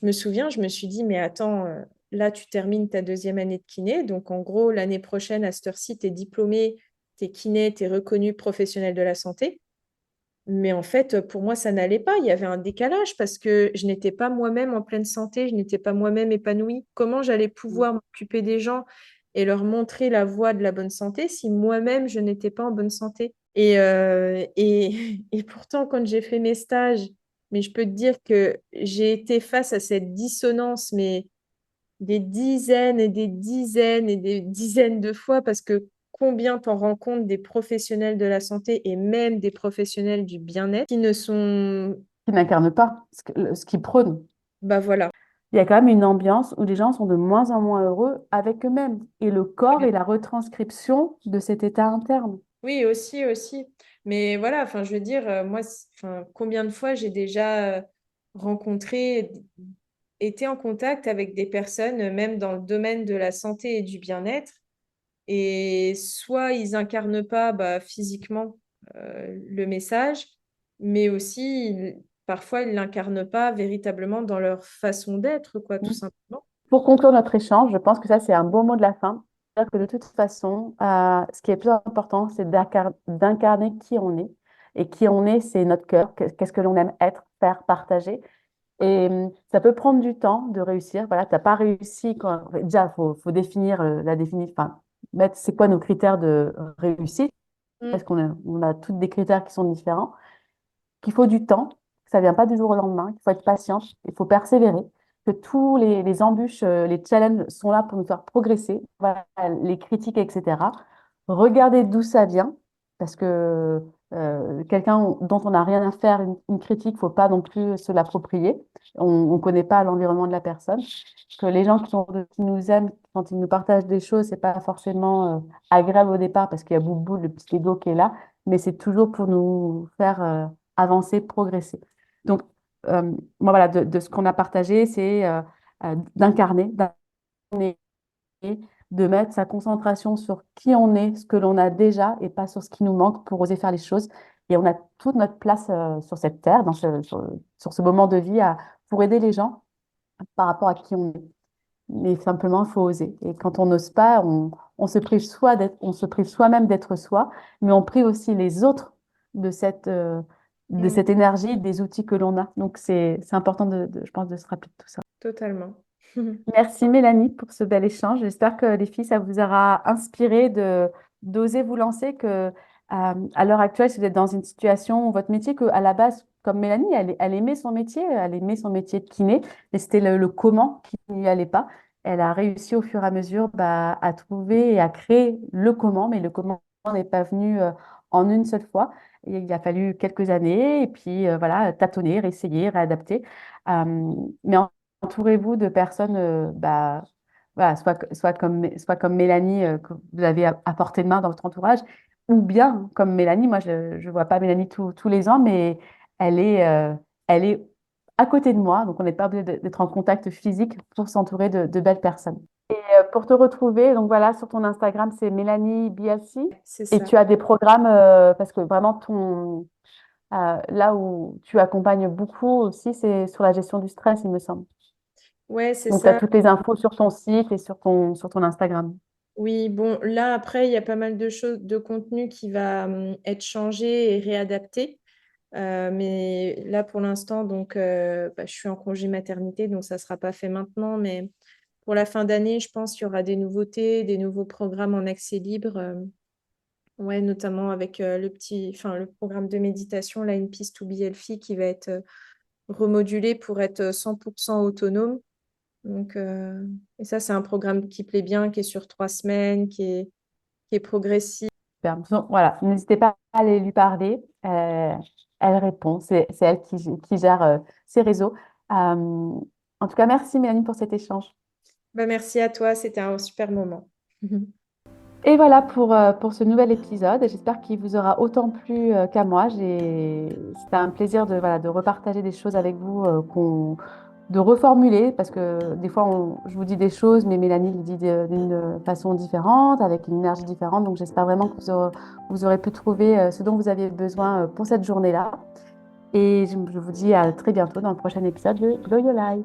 je me souviens, je me suis dit, mais attends, là, tu termines ta deuxième année de kiné, donc en gros, l'année prochaine, à cette heure-ci, tu es diplômé, tu es kiné, tu es reconnu professionnel de la santé. Mais en fait, pour moi, ça n'allait pas. Il y avait un décalage parce que je n'étais pas moi-même en pleine santé, je n'étais pas moi-même épanouie. Comment j'allais Mm. pouvoir m'occuper des gens et leur montrer la voie de la bonne santé si moi-même, je n'étais pas en bonne santé? Et pourtant, quand j'ai fait mes stages, mais je peux te dire que j'ai été face à cette dissonance, mais des dizaines et des dizaines et des dizaines de fois parce que combien t'en rencontres des professionnels de la santé et même des professionnels du bien-être qui ne sont... Qui n'incarne pas ce qu'ils prônent. Bah voilà. Il y a quand même une ambiance où les gens sont de moins en moins heureux avec eux-mêmes. Et le corps est la retranscription de cet état interne. Oui, aussi, aussi. Mais voilà, enfin, je veux dire, moi, enfin, combien de fois j'ai déjà rencontré, été en contact avec des personnes, même dans le domaine de la santé et du bien-être, et soit ils incarnent pas bah, physiquement le message, mais aussi parfois ils l'incarnent pas véritablement dans leur façon d'être, quoi, tout simplement. Pour conclure notre échange, je pense que ça, c'est un beau mot de la fin. C'est-à-dire que de toute façon, ce qui est plus important, c'est d'incarner qui on est. Et qui on est, c'est notre cœur. Qu'est-ce que l'on aime être, faire, partager. Et ça peut prendre du temps de réussir. Voilà, tu n'as pas réussi quand... Déjà, faut définir la définition, enfin, mettre c'est quoi nos critères de réussite, Mm. parce on a tous des critères qui sont différents, qu'il faut du temps, que ça vient pas du jour au lendemain, qu'il faut être patient, il faut persévérer, que tous les embûches, les challenges sont là pour nous faire progresser, voilà, les critiques, etc. Regardez d'où ça vient, parce que quelqu'un dont on n'a rien à faire, une critique, faut pas non plus se l'approprier. On ne connaît pas l'environnement de la personne. Que les gens qui nous aiment, quand ils nous partagent des choses, c'est pas forcément agréable au départ parce qu'il y a Boubou, le petit ego qui est là, mais c'est toujours pour nous faire avancer, progresser. Donc, moi, voilà, de ce qu'on a partagé, c'est d'incarner, de mettre sa concentration sur qui on est, ce que l'on a déjà et pas sur ce qui nous manque pour oser faire les choses. Et on a toute notre place sur cette terre, sur ce moment de vie, pour aider les gens par rapport à qui on est. Mais simplement, il faut oser. Et quand on n'ose pas, on se prive on se prive soi-même d'être soi, mais on prive aussi les autres de de Mm, cette énergie, des outils que l'on a. Donc, c'est important, je pense, de se rappeler de tout ça. totalement. Merci Mélanie pour ce bel échange. J'espère que les filles, ça vous aura inspiré d'oser vous lancer, à l'heure actuelle, si vous êtes dans une situation où votre métier, que à la base, comme Mélanie, elle aimait son métier de kiné, mais c'était le comment qui n'y allait pas. Elle a réussi au fur et à mesure à trouver et à créer le comment, mais le comment n'est pas venu en une seule fois. Et il a fallu quelques années et puis voilà, tâtonner, essayer, réadapter. Mais entourez-vous de personnes, voilà, soit comme Mélanie, que vous avez à portée de main dans votre entourage, ou bien comme Mélanie. Moi, je ne vois pas Mélanie tous les ans, mais elle est, euh, elle est à côté de moi. Donc, on n'est pas obligé d'être en contact physique pour s'entourer de belles personnes. Pour te retrouver, donc voilà, sur ton Instagram, c'est Mélanie Biassi. C'est Et ça. tu as des programmes, parce que vraiment, là où tu accompagnes beaucoup aussi, c'est sur la gestion du stress, il me semble. Ouais, c'est Donc, tu as ça. toutes les infos sur ton site et sur ton Instagram. Oui, bon, là, après, il y a pas mal de choses, de contenu qui va être changé et réadapté. Mais là, pour l'instant, donc, je suis en congé maternité, donc ça ne sera pas fait maintenant. Mais pour la fin d'année, je pense qu'il y aura des nouveautés, des nouveaux programmes en accès libre. Ouais, notamment avec le programme de méditation, là, une piste to be healthy qui va être remodulé pour être 100% autonome. Donc, et ça, c'est un programme qui plaît bien, qui est sur 3 semaines, qui est progressif. Super. Donc, voilà, n'hésitez pas à aller lui parler. Elle répond. C'est elle qui gère ses réseaux. En tout cas, merci Mélanie pour cet échange. Bah, merci à toi, c'était un super moment. Et voilà pour ce nouvel épisode. J'espère qu'il vous aura autant plu qu'à moi. C'était un plaisir voilà, de repartager des choses avec vous, de reformuler, parce que des fois, je vous dis des choses, mais Mélanie le dit d'une façon différente, avec une énergie différente. Donc, j'espère vraiment que vous aurez pu trouver ce dont vous aviez besoin pour cette journée-là. Et je vous dis à très bientôt dans le prochain épisode de Glow Your Life.